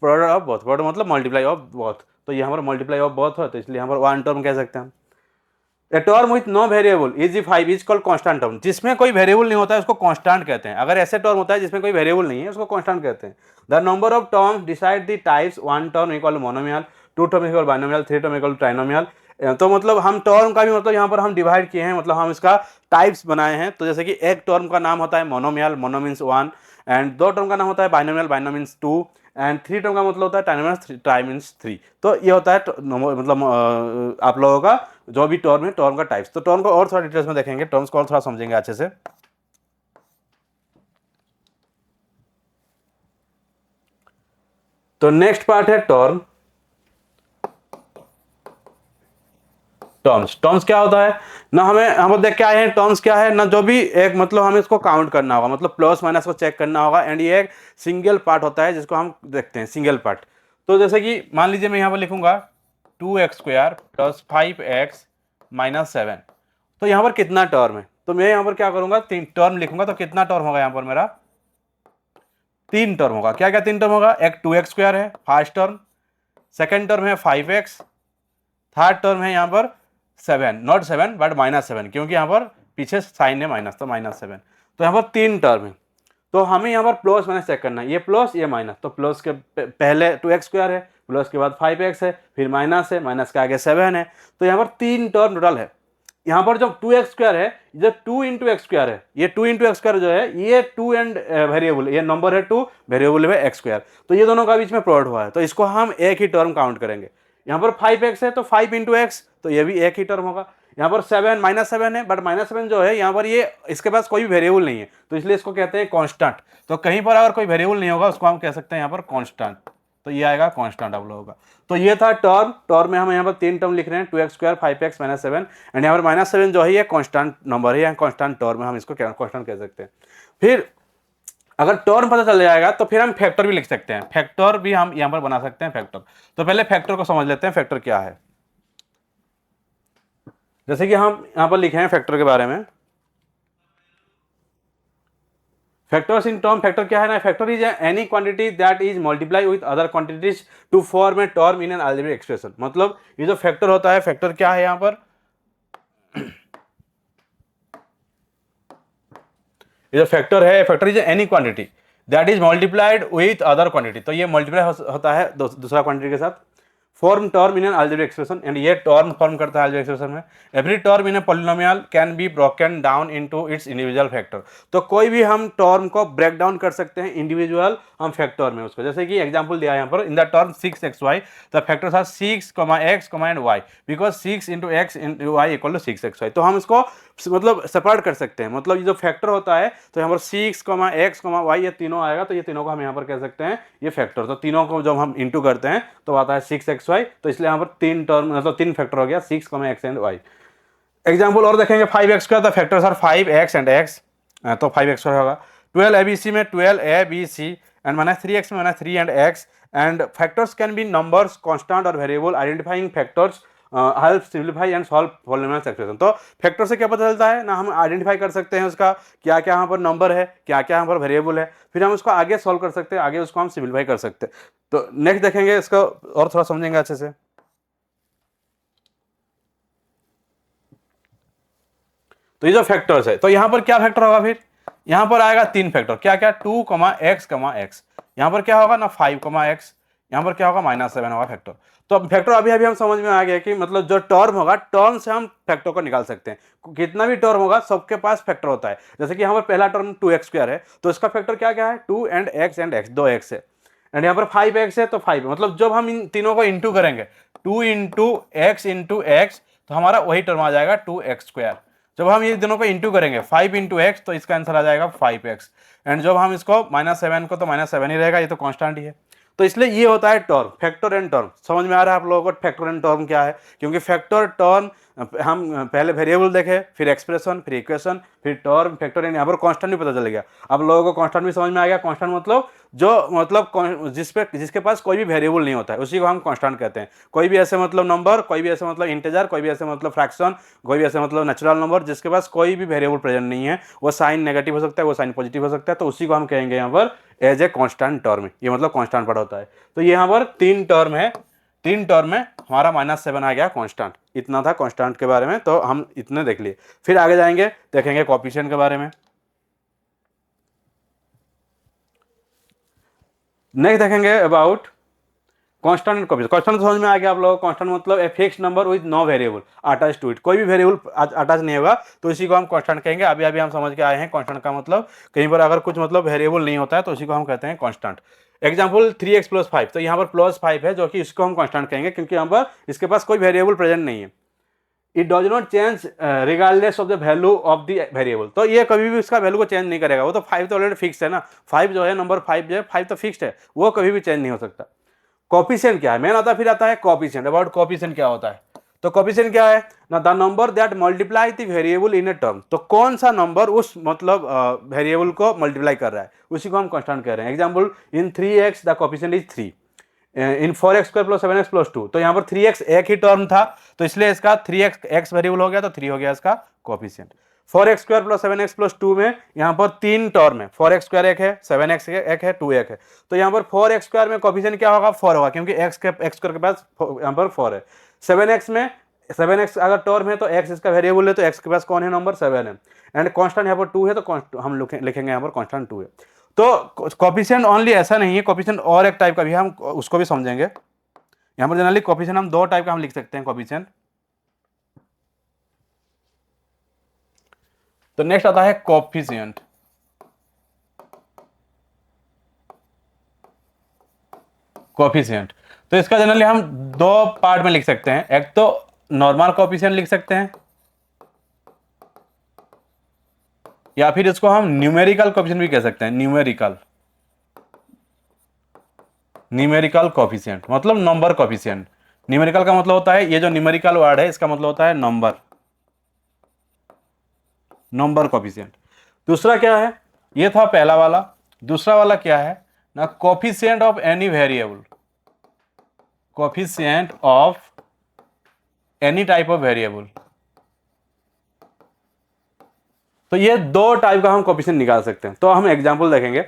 प्रोडक्ट ऑफ बोथ, प्रोडक्ट मतलब मल्टीप्लाई ऑफ बोथ। तो ये हमारा मल्टीप्लाई ऑफ बोथ है, तो इसलिए यहाँ पर 1 टर्म कह सकते हैं हम। A term with no variable is 5 is called constant term. जिसमें कोई वेरिएबल नहीं होता है उसको कांस्टेंट कहते हैं। अगर ऐसे टर्म होता है जिसमें कोई वेरिएबल नहीं है उसको कांस्टेंट कहते हैं। The number of terms decide the types, 1 term equal monomial, 2 term equal binomial, 3 term equal trinomial. तो मतलब हम टर्म का भी मतलब यहाँ पर हम डिवाइड किए हैं, मतलब हम इसका टाइप्स बनाए हैं। तो जैसे कि एक टर्म का नाम होता है monomial, mono means 1, and 2 term का नाम होता है बाइनोमियल, बाइनो मीन्स 2, एंड 3 टर्म का मतलब होता है ट्राइनोमियल, ट्राई मीन्स 3। तो ये होता है मतलब आप लोगों का जो भी टर्म है, टर्म का टाइप्स। तो टर्म को और थोड़ा डिटेल्स में देखेंगे, टर्म्स को और थोड़ा समझेंगे अच्छे से। तो नेक्स्ट पार्ट है टर्म। टर्म्स, टर्म्स क्या होता है ना, हमें हम देख के आए हैं टर्म्स क्या है ना, जो भी एक मतलब हमें इसको काउंट करना होगा, मतलब प्लस माइनस को चेक करना होगा। एंड ये एक सिंगल पार्ट होता है जिसको हम देखते हैं सिंगल पार्ट। तो जैसे कि मान लीजिए मैं यहाँ पर लिखूंगा 2x² + 5x - 7। तो यहाँ पर कितना टर्म है, तो मैं यहाँ पर क्या करूंगा, 3 टर्म लिखूंगा। तो कितना टर्म होगा यहाँ पर मेरा, 3 टर्म होगा। क्या क्या 3 टर्म होगा, एक 2x² है फर्स्ट टर्म, सेकेंड टर्म है 5x, थर्ड टर्म है यहाँ पर 7, नॉट 7 बट -7, क्योंकि यहाँ पर पीछे साइन है माइनस, तो -7। तो यहाँ पर 3 टर्म है। तो हमें यहाँ पर प्लस माइनस चेक करना है, ये प्लस ये माइनस। तो प्लस के पहले 2x² है, प्लस के बाद 5x है, फिर माइनस है, माइनस के आगे 7 है। तो यहाँ पर 3 टर्म टोटल है। यहाँ पर जो 2x² है, जो 2 × x² है, ये 2 × x² जो है ये 2 एंड वेरिएबल, ये नंबर है 2, वेरिएबल है x²। तो ये दोनों का बीच में प्रोडक्ट हुआ है, तो इसको हम एक ही टर्म काउंट करेंगे। यहाँ पर 5x है तो 5 × x, तो ये भी एक ही टर्म होगा। यहाँ पर 7 -7 है, बट -7 जो है यहाँ पर ये इसके पास कोई भी वेरिएबल नहीं है, तो इसलिए इसको कहते हैं कांस्टेंट। तो कहीं पर अगर कोई वेरिएबल नहीं होगा उसको हम कह सकते हैं यहाँ पर कांस्टेंट। तो ये आएगा कांस्टेंट आप लोगों का। तो ये था टर्म। टर्म में हम यहाँ पर 3 टर्म लिख रहे हैं, 2x², 5x - 7, एंड यहाँ पर -7 जो है ये कांस्टेंट नंबर है, यहाँ कांस्टेंट टर्म है, हम इसको कांस्टेंट कह सकते हैं। फिर अगर टर्म पता चल जाएगा तो फिर हम फैक्टर भी लिख सकते हैं, फैक्टर भी हम यहाँ पर बना सकते हैं फैक्टर। तो पहले फैक्टर को समझ लेते हैं, फैक्टर क्या है। जैसे कि हम यहाँ पर लिखे हैं फैक्टर के बारे में, फैक्टर्स इन टर्म। फैक्टर क्या है ना, factor is any quantity that is multiply with other quantities to form a term in an algebraic expression. मतलब ये जो फैक्टर होता है, फैक्टर क्या है यहाँ पर, ये जो फैक्टर है, factor is any quantity that is multiplied with other quantity. तो ये मल्टीप्लाई होता है दूसरा क्वांटिटी के साथ, form term in an algebraic expression, and ये टर्म फॉर्म करता है अलजेब्रिक एक्सप्रेशन में। Every term in a polynomial can be broken down into its individual factor. तो कोई भी हम टर्म को ब्रेक डाउन कर सकते हैं इंडिविजुअल हम फैक्टर में उसको। जैसे कि एग्जांपल दिया है यहाँ पर, in the term 6xy the factors are 6, x, and y, because 6 × x × y = 6xy। तो हम इसको मतलब सेपरेट कर सकते हैं, मतलब ये जो फैक्टर होता है तो यहाँ पर 6, x, y ये तीनों आएगा, तो ये तीनों को हम यहाँ पर कह सकते हैं ये फैक्टर। तो तीनों को जब हम इंटू करते हैं तो आता है 6xy। तो इसलिए यहाँ पर 3 टर्म मतलब 3 फैक्टर हो गया, 6, x एंड y। एग्जाम्पल और देखेंगे 5x² the factors are 5x and x, तो 5x² होगा। 12abc में 12abc, एंड -3x में -3 and x, and factors can be numbers, constant और variable. Identifying factors help simplify and solve polynomial expression. तो factor से क्या पता चलता है ना, हम आइडेंटिफाई कर सकते हैं उसका क्या क्या यहाँ पर नंबर है, क्या क्या यहाँ पर वेरिएबल है, फिर हम उसको आगे सॉल्व कर सकते हैं, आगे उसको हम सिंप्लीफाई कर सकते हैं। तो नेक्स्ट देखेंगे इसको और थोड़ा समझेंगे अच्छे से। तो ये जो फैक्टर्स है, तो यहाँ पर क्या फैक्टर होगा, फिर यहाँ पर आएगा 3 फैक्टर, क्या क्या 2, x, x। यहाँ पर क्या होगा ना 5, x। यहाँ पर क्या होगा -7 होगा फैक्टर। तो अब फैक्टर अभी अभी हम समझ में आ गया कि मतलब जो टर्म होगा, टर्म से हम फैक्टर को निकाल सकते हैं। कितना भी टर्म होगा सबके पास फैक्टर होता है। जैसे कि यहाँ पर पहला टर्म 2x² है, तो इसका फैक्टर क्या क्या है, 2 एंड x, 2x है। एंड यहाँ पर 5x है तो 5, मतलब जब हम इन तीनों को इंटू करेंगे 2 इंटू x, तो हमारा वही टर्म आ जाएगा 2x²। जब हम ये दोनों को इंटू करेंगे 5 इंटू एक्स, तो इसका आंसर आ जाएगा 5x। एंड जब हम इसको -7 को, तो -7 ही रहेगा, ये तो कांस्टेंट ही है। तो इसलिए ये होता है टर्म, फैक्टर एंड टर्म। समझ में आ रहा है आप लोगों को फैक्टर एंड टर्म क्या है? क्योंकि फैक्टर टर्म हम पहले वेरिएबल देखे, फिर एक्सप्रेशन, फिर इक्वेशन, फिर टर्म, फैक्टर एंड यहाँ पर कांस्टेंट भी पता चल गया। आप लोगों को कांस्टेंट भी समझ में आ गया। कांस्टेंट मतलब जो मतलब जिसके पास कोई भी वेरिएबल नहीं होता है, उसी को हम कांस्टेंट कहते हैं। कोई भी ऐसे मतलब नंबर, कोई भी ऐसे मतलब इंटीजर, कोई भी ऐसे मतलब फ्रैक्शन, कोई भी ऐसे मतलब नेचुरल नंबर जिसके पास कोई भी वेरिएबल प्रेजेंट नहीं है, वो साइन नेगेटिव हो सकता है, वो साइन पॉजिटिव हो सकता है, तो उसी को हम कहेंगे यहाँ पर एज ए कांस्टेंट टर्म। ये मतलब कांस्टेंट पद होता है। तो यहाँ पर 3 टर्म है, 3 टर्म में हमारा -7 आ गया कांस्टेंट। इतना था कांस्टेंट के बारे में, तो हम इतने देख लिए। फिर आगे जाएंगे, देखेंगे कोएफिशिएंट के बारे में। नेक्स्ट देखेंगे about constant and coefficient. Constant समझ में आ गया आप लोगों को। कांस्टेंट मतलब a fixed number with no variable attach to it. कोई भी वेरिएबल अटैच नहीं होगा, तो इसी को हम कांस्टेंट कहेंगे। अभी अभी हम समझ के आए हैं कांस्टेंट का मतलब, कहीं पर अगर कुछ मतलब वेरिएबल नहीं होता है तो उसी को हम कहते हैं कांस्टेंट। एग्जाम्पल 3x + 5, तो यहाँ पर +5 है, जो कि इसको हम कांस्टेंट कहेंगे क्योंकि यहाँ पर इसके पास कोई वेरिएबल प्रेजेंट नहीं है। It does not change regardless of the value of the variable. तो ये कभी भी उसका वैल्यू को चेंज नहीं करेगा। वो तो 5 तो ऑलरेडी फिक्स है ना, 5 जो है, नंबर 5 जो है, 5 तो फिक्स्ड है, वो कभी भी चेंज नहीं हो सकता। कोएफिशिएंट क्या है, मेन आता फिर आता है कोएफिशिएंट। अबाउट कोएफिशिएंट क्या होता है, तो कोएफिशिएंट क्या है ना, the number that multiply the variable in A term. तो कौन सा नंबर उस मतलब वेरिएबल को मल्टीप्लाई कर रहा है, उसी को हम कांस्टेंट कह रहे हैं। Example in 3x the coefficient is 3, in 4x² + 7x + 2। तो यहाँ पर 3x एक ही टर्म था, तो इसलिए इसका 3x वेरिएबल हो गया, तो 3 हो गया इसका कोएफिशिएंट। 4x² + 7x + 2 में यहाँ पर 3 टर्म है, 4x² एक है, 7x एक है, 2 एक है। तो यहाँ पर 4x² में कोएफिशिएंट क्या होगा, 4 होगा, क्योंकि x² के पास यहाँ पर 4 है। 7x में 7x अगर टर्म है तो x इसका वेरिएबल है, तो x के पास कौन है, नंबर 7 है। एंड कांस्टेंट यहाँ पर 2 है, तो हम लिखेंगे यहाँ पर कांस्टेंट 2 है। तो कोएफिशिएंट ओनली ऐसा नहीं है, कोएफिशिएंट और एक टाइप का भी, हम उसको भी समझेंगे। यहाँ पर जनरली कोएफिशिएंट हम 2 टाइप का हम लिख सकते हैं कोएफिशिएंट। तो नेक्स्ट आता है कोएफिशिएंट। कोएफिशिएंट तो इसका जनरली हम 2 पार्ट में लिख सकते हैं। एक तो नॉर्मल कोएफिशिएंट लिख सकते हैं, या फिर इसको हम न्यूमेरिकल कोएफिशिएंट भी कह सकते हैं। न्यूमेरिकल कोएफिशिएंट मतलब नंबर कोएफिशिएंट। न्यूमेरिकल का मतलब होता है, ये जो न्यूमेरिकल वर्ड है इसका मतलब होता है नंबर कोएफिशिएंट। दूसरा क्या है, ये था पहला वाला। दूसरा वाला क्या है ना, coefficient of any variable, coefficient of any type of variable. तो ये 2 टाइप का हम कोएफिशिएंट निकाल सकते हैं। तो हम एग्जांपल देखेंगे।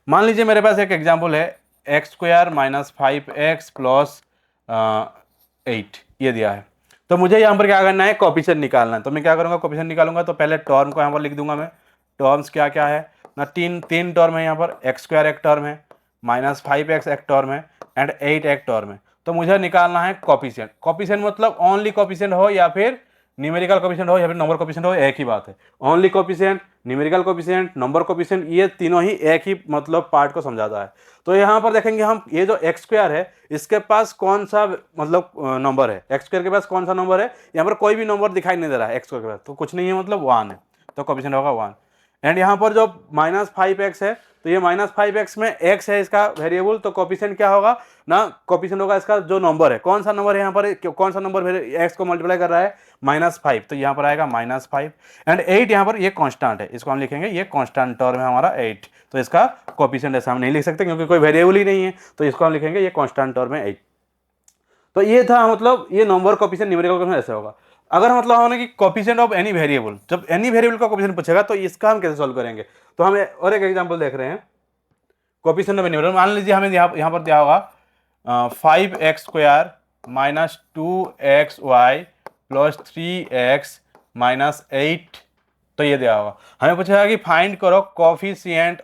मान लीजिए मेरे पास एक एग्जांपल है, x² - 5x + 8 ये दिया है। तो मुझे यहाँ पर क्या करना है, कोएफिशिएंट निकालना है। तो मैं क्या करूँगा, कोएफिशिएंट निकालूंगा तो पहले टर्म को यहाँ पर लिख दूंगा मैं। टर्म्स क्या क्या है ना, तीन टर्म है यहाँ पर। x² एक टर्म है, -5x एक टर्म है, एंड 8 एक टर्म है। तो मुझे निकालना है कोएफिशिएंट। कोएफिशिएंट मतलब ओनली कोएफिशिएंट हो या फिर न्यूमेरिकल कोएफिशिएंट हो या फिर नंबर कोएफिशिएंट हो, एक ही बात है। Only coefficient, numerical coefficient, number coefficient, ये तीनों ही एक ही मतलब पार्ट को समझाता है। तो यहाँ पर देखेंगे हम, ये जो x² है इसके पास कौन सा मतलब नंबर है, x² के पास कौन सा नंबर है। यहाँ पर कोई भी नंबर दिखाई नहीं दे रहा है x² के पास, तो कुछ नहीं है, मतलब 1 है, तो कोएफिशिएंट होगा 1। एंड यहाँ पर जो -5x है, तो ये -5x में x है इसका वेरिएबल, तो कोएफिशिएंट क्या होगा ना, कोएफिशिएंट होगा इसका जो नंबर है। कौन सा नंबर है यहाँ पर, कौन सा नंबर x को मल्टीप्लाई कर रहा है, -5, तो यहाँ पर आएगा -5। एंड 8 यहाँ पर ये कांस्टेंट है, इसको हम लिखेंगे ये कांस्टेंट टर्म है हमारा 8। तो इसका कोएफिशिएंट ऐसा हम नहीं लिख सकते क्योंकि कोई वेरिएबल ही नहीं है, तो इसको हम लिखेंगे ये कांस्टेंट टर्म है 8। तो ये था मतलब ये नंबर कोफिशिएंट न्यूमेरिकल में ऐसे होगा। अगर मतलब होने की कोफिशिएंट ऑफ एनी वेरिएबल, जब एनी वेरिएबल का कोफिशिएंट पूछेगा तो इसका हम कैसे सॉल्व करेंगे। तो हम और एक एग्जांपल देख रहे हैं कोफिशिएंट ऑफ एनी वेरिएबल। मान लीजिए हमें यहाँ पर दिया होगा 5x² minus 2xy plus 3x minus 8। तो ये दिया होगा, हमें पूछेगा कि फाइंड करो कोफिशिएंट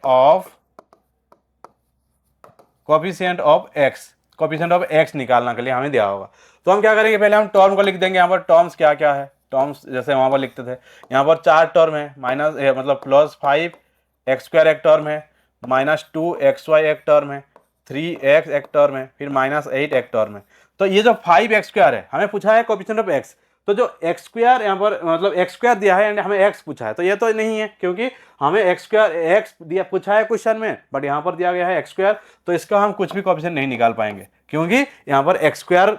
ऑफ एक्स निकालने के लिए हमें दिया होगा। तो हम क्या करेंगे, पहले हम टर्म को लिख देंगे। यहाँ पर टर्म्स क्या क्या है, टर्म्स जैसे वहाँ पर लिखते थे, यहाँ पर 4 टर्म है, माइनस मतलब प्लस 5x² एक टर्म है, माइनस 2xy एक टर्म है, 3x एक टर्म है, फिर माइनस 8 एक टर्म है। तो ये जो 5x² है, हमें पूछा है कोफिशिएंट ऑफ एक्स। तो जो x² यहाँ पर मतलब x² दिया है एंड हमें x पूछा है, तो ये तो नहीं है क्योंकि हमें x दिया पूछा है क्वेश्चन में, बट यहाँ पर दिया गया है x²। तो इसका हम कुछ भी कोफिशिएंट नहीं निकाल पाएंगे क्योंकि यहाँ पर x²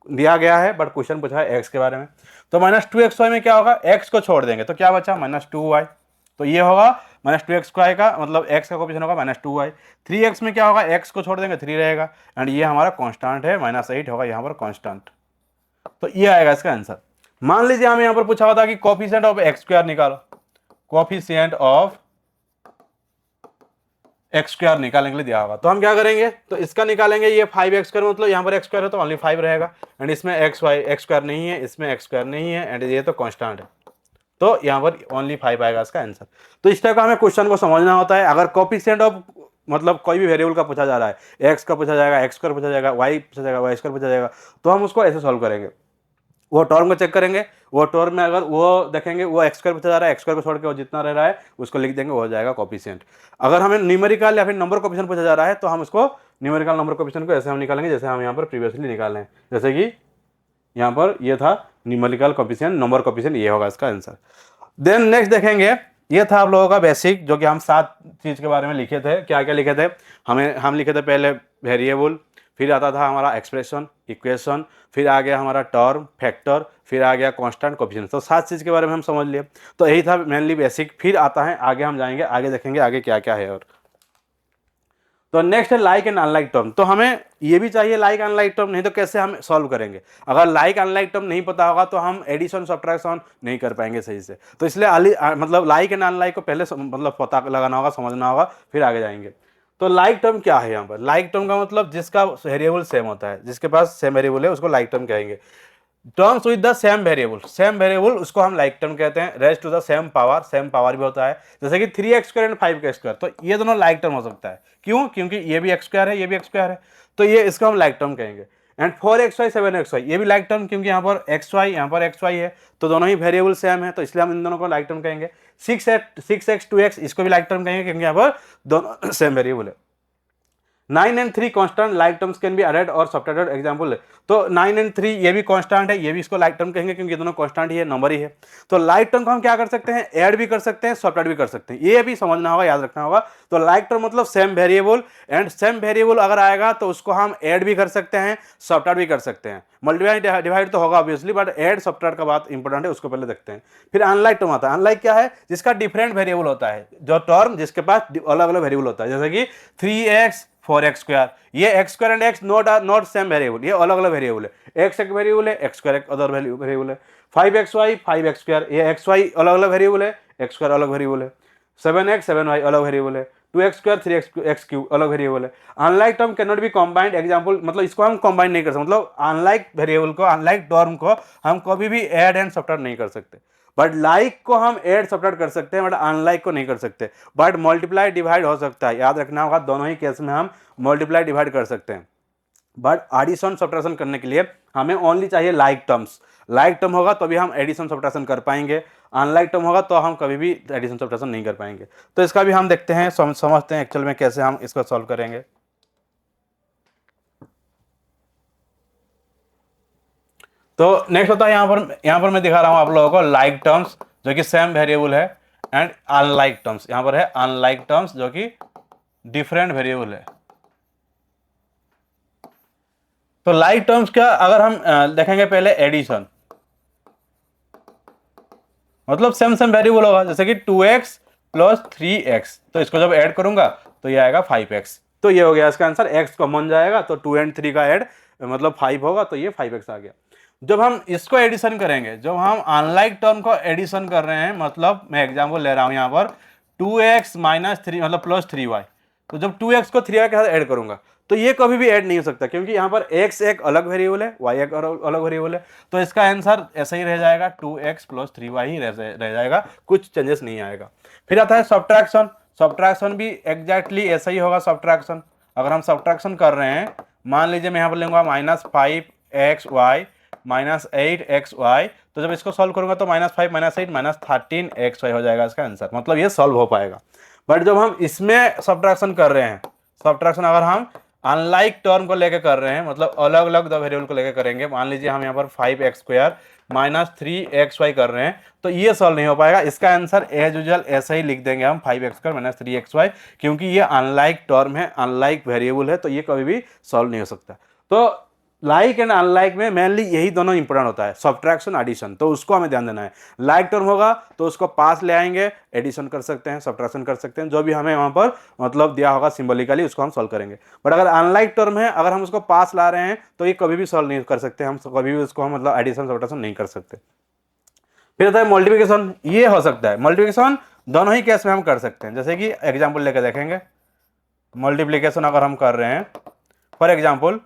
दिया गया है बट क्वेश्चन पूछा है x के बारे में। तो माइनस 2xy में क्या होगा, x को छोड़ देंगे तो क्या बचा, माइनस 2y। तो ये होगा माइनस 2xy का मतलब x का कोफिशिएंट होगा माइनस 2y। 3x में क्या होगा, x को छोड़ देंगे 3 रहेगा, एंड ये हमारा कांस्टेंट है, माइनस 8 होगा यहाँ पर कांस्टेंट। तो ये आएगा इसका आंसर। मान लीजिए हमें यहाँ पर पूछा हुआ था कि कोफिशिएंट ऑफ x² निकालो, कोफिशिएंट ऑफ x² निकालने के लिए दिया होगा। तो हम क्या करेंगे, तो इसका निकालेंगे, ये 5x² मतलब यहाँ पर x² है तो ओनली 5 रहेगा, एंड इसमें x² नहीं है, इसमें x² नहीं है, एंड ये तो कांस्टेंट है, तो यहाँ पर ओनली 5 आएगा इसका आंसर। तो इस टाइप का हमें क्वेश्चन को समझना होता है। अगर कोफिशिएंट ऑफ मतलब कोई भी वेरिएबल का पूछा जा रहा है, x का पूछा जाएगा, x² पूछा जाएगा, y पूछा जाएगा, y² पूछा जाएगा, तो हम उसको ऐसे सॉल्व करेंगे। वो टर्म को चेक करेंगे, वो टर्म में अगर वो देखेंगे वो x² पूछा जा रहा है, x² को छोड़ के वो जितना रह रहा है उसको लिख देंगे, वो हो जाएगा कोफिशिएंट। अगर हमें न्यूमेरिकल या फिर नंबर कोफिशिएंट पूछा जा रहा है तो हम उसको न्यूमेरिकल नंबर कोफिशिएंट को ऐसे हम निकालेंगे जैसे हम यहाँ पर प्रीवियसली निकाले हैं। जैसे कि यहाँ पर ये था न्यूमेरिकल कोफिशिएंट, नंबर कोफिशिएंट, ये होगा इसका आंसर। देन नेक्स्ट देखेंगे, ये था आप लोगों का बेसिक, जो कि हम 7 चीज़ के बारे में लिखे थे। क्या क्या लिखे थे, हम लिखे थे पहले वेरिएबल, फिर आता था हमारा एक्सप्रेशन, इक्वेशन, फिर आ गया हमारा टर्म, फैक्टर, फिर आ गया कांस्टेंट, कोफिशिएंट। तो 7 चीज़ के बारे में हम समझ लिए। तो यही था मेनली बेसिक। फिर आता है आगे, हम जाएंगे आगे, देखेंगे आगे क्या क्या है। और तो नेक्स्ट है लाइक एंड अनलाइक टर्म। तो हमें ये भी चाहिए लाइक अनलाइक टर्म, नहीं तो कैसे हम सॉल्व करेंगे। अगर लाइक अनलाइक टर्म नहीं पता होगा तो हम एडिशन सब्ट्रैक्शन नहीं कर पाएंगे सही से। तो इसलिए मतलब लाइक एंड अनलाइक को पहले मतलब पता लगाना होगा, समझना होगा, फिर आगे जाएंगे। तो लाइक टर्म क्या है यहाँ पर, लाइक टर्म का मतलब जिसका वेरिएबल सेम होता है, जिसके पास सेम वेरिएबल है उसको लाइक टर्म कहेंगे। Terms with the same variable उसको हम लाइक टर्म कहते हैं। Raised to the same power भी होता है, जैसे कि 3x² एंड 5x²। तो ये दोनों लाइक टर्म हो सकता है, क्यों, क्योंकि ये भी x² है, ये भी x² है, तो ये इसको हम लाइक टर्म कहेंगे। एंड 4xy 7xy ये भी लाइक टर्म, क्योंकि यहाँ पर xy यहाँ पर xy है, तो दोनों ही वेरिएबल सेम है, तो इसलिए हम इन दोनों को लाइक टर्म कहेंगे। 6x 2x इसको भी लाइक टर्म कहेंगे, क्योंकि यहाँ पर दोनों सेम वेरिएबल है। 9 and 3 constant like terms can be added और सब्ट्रैक्टेड, एग्जांपल है। तो 9 and 3 ये भी कांस्टेंट है, ये भी इसको लाइक टर्म कहेंगे, क्योंकि ये दोनों कांस्टेंट ही है, नंबर ही है। तो लाइक टर्म को हम क्या कर सकते हैं, ऐड भी कर सकते हैं, सब्ट्रैक्ट भी कर सकते हैं। ये भी समझना होगा, याद रखना होगा। तो लाइक टर्म मतलब same variable, and same variable अगर आएगा तो उसको हम ऐड भी कर सकते हैं, सब्ट्रैक्ट भी कर सकते हैं। मल्टीप्लाई डिवाइड तो होगा ऑब्वियसली, बट ऐड सब्ट्रैक्ट का बात इंपॉर्टेंट है, उसको पहले देखते हैं। फिर अनलाइक टर्म आता है। अनलाइक क्या है, जिसका डिफरेंट वेरिएबल होता है, जो टर्म जिसके पास अलग अलग वेरिएबल होता है, जैसे कि 3x 4x², ये x² and x not same variable, ये अलग अलग वेरिएबल है। x एक वेरिएबल है, x² एक अदर वेरिएबल है। 5xy 5x², ये xy अलग अलग वेरिएबल है, x² अलग वेरिएबल है। 7x 7y अलग वेरिएबल है। 2x² 3x³ अलग वेरिएबल है। Unlike term can not be combined, example मतलब इसको हम कंबाइन नहीं कर सकते, मतलब अनलाइक वेरिएबल को, अनलाइक टर्म को हम कभी भी ऐड एंड सब्ट्रैक्ट नहीं कर सकते। बट लाइक को हम ऐड सब्ट्रैक्ट कर सकते हैं, बट अनलाइक को नहीं कर सकते। बट मल्टीप्लाई डिवाइड हो सकता है, याद रखना होगा, दोनों ही केस में हम मल्टीप्लाई डिवाइड कर सकते हैं। बट एडिशन सब्ट्रैक्शन करने के लिए हमें ओनली चाहिए लाइक टर्म्स। लाइक टर्म होगा तो भी हम एडिशन सब्ट्रैक्शन कर पाएंगे, अनलाइक टर्म होगा तो हम कभी भी एडिशन सब्ट्रैक्शन नहीं कर पाएंगे। तो इसका भी हम देखते हैं, समझते हैं एक्चुअल में कैसे हम इसको सॉल्व करेंगे। तो नेक्स्ट होता है यहाँ पर मैं दिखा रहा हूं आप लोगों को लाइक टर्म्स जो कि सेम वेरिएबल है, एंड अनलाइक टर्म्स, यहाँ पर है अनलाइक टर्म्स जो कि डिफरेंट वेरिएबल है। तो लाइक टर्म्स क्या, अगर हम देखेंगे पहले एडिशन, मतलब सेम वेरिएबल होगा, जैसे कि 2x + 3x, तो इसको जब ऐड करूंगा तो ये आएगा 5x। तो ये हो गया इसका आंसर, x कॉमन जाएगा तो 2 and 3 का ऐड मतलब 5 होगा तो ये 5x आ गया। जब हम इसको एडिशन करेंगे, जब हम अनलाइक टर्म को एडिशन कर रहे हैं, मतलब मैं एग्जांपल ले रहा हूं यहां पर 2x माइनस 3 मतलब प्लस 3y, तो जब 2x को 3y के साथ ऐड करूंगा तो ये कभी भी ऐड नहीं हो सकता, क्योंकि यहाँ पर x एक अलग वेरिएबल है, y एक अलग वेरिएबल है, तो इसका आंसर ऐसा ही रह जाएगा 2x प्लस 3y ही रह जाएगा, कुछ चेंजेस नहीं आएगा। फिर आता है सब्ट्रैक्शन। सब्ट्रैक्शन भी एग्जैक्टली ऐसा ही होगा सब्ट्रैक्शन। अगर हम सब्ट्रैक्शन कर रहे हैं, मान लीजिए मैं यहाँ पर लूंगा -5xy माइनस 8xy, तो जब इसको सॉल्व करूंगा तो -5 -8 -13xy हो जाएगा इसका आंसर, मतलब ये सॉल्व हो पाएगा। बट जब हम इसमें सब्ट्रैक्शन कर रहे हैं, सब्ट्रैक्शन अगर हम अनलाइक टर्म को लेकर कर रहे हैं, मतलब अलग अलग दो वेरिएबल को लेकर करेंगे, मान लीजिए हम यहाँ पर 5x² माइनस 3xy कर रहे हैं, तो ये सॉल्व नहीं हो पाएगा। इसका आंसर एज यूजुअल ऐसा ही लिख देंगे हम 5x² माइनस 3xy, क्योंकि ये अनलाइक टर्म है, अनलाइक वेरिएबल है, तो ये कभी भी सॉल्व नहीं हो सकता। तो लाइक एंड अनलाइक में मेनली यही दोनों इंपॉर्टेंट होता है, सब्ट्रैक्शन एडिशन, तो उसको हमें ध्यान देना है। लाइक टर्म होगा तो उसको पास ले आएंगे, एडिशन कर सकते हैं, सब्ट्रैक्शन कर सकते हैं, जो भी हमें वहां पर मतलब दिया होगा सिंबॉलिकली उसको हम सॉल्व करेंगे। बट अगर अनलाइक टर्म है, अगर हम उसको पास ला रहे हैं तो ये कभी भी सॉल्व नहीं कर सकते, हम कभी भी उसको हम मतलब एडिशन सब्ट्रैक्शन नहीं कर सकते। फिर आता है मल्टीप्लिकेशन। ये हो सकता है मल्टीप्लिकेशन दोनों ही केस में हम कर सकते हैं, जैसे कि एग्जाम्पल लेकर देखेंगे। मल्टीप्लिकेशन अगर हम कर रहे हैं, for example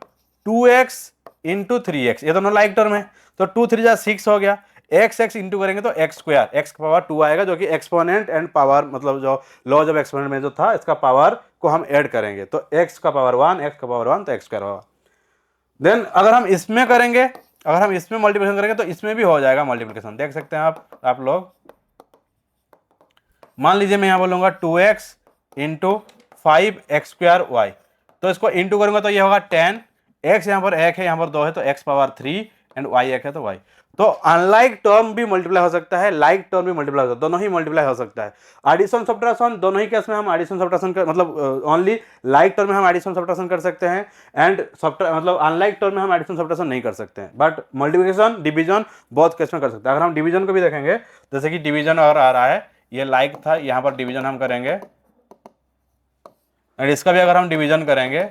2x into 3x, ये दोनों लाइक टर्म है, तो 2 3 जा 6 हो गया, x इंटू करेंगे तो x स्क्वायर, x का पावर 2 आएगा, जो कि एक्सपोनेंट एंड पावर मतलब जो लॉज ऑफ एक्सपोनेंट में जो था, इसका पावर को हम ऐड करेंगे, तो x का पावर 1, x का पावर 1, तो x स्क्वायर होगा। देन अगर हम इसमें करेंगे, अगर हम इसमें मल्टीप्लिकेशन करेंगे तो इसमें भी हो जाएगा मल्टीप्लिकेशन, देख सकते हैं आप लोग। मान लीजिए मैं यहां बोलूंगा 2x इंटू 5x²y, तो इसको इंटू करूंगा तो ये होगा 10, x यहां पर 1 है, यहां पर 2 है, तो x पावर 3 एंड y 1 है तो y। तो अनलाइक टर्म भी मल्टीप्लाई हो सकता है, लाइक टर्म भी मल्टीप्लाई हो सकता है, दोनों ही मल्टीप्लाई हो सकता है। एडिशन सब्ट्रैक्शन दोनों ही केस में हम एडिशन सब्ट्रैक्शन कर मतलब ओनली लाइक टर्म में हम एडिशन सब्ट्रैक्शन कर सकते हैं, एंड मतलब अनलाइक टर्म में हम एडिशन सब्ट्रैक्शन नहीं कर सकते हैं। बट मल्टीप्लिकेशन डिवीजन बहुत केस में कर सकते हैं। अगर हम डिवीजन को भी देखेंगे, जैसे कि डिवीजन अगर आ रहा है, ये लाइक था, यहां पर डिवीजन हम करेंगे, एंड इसका भी अगर हम डिवीजन करेंगे,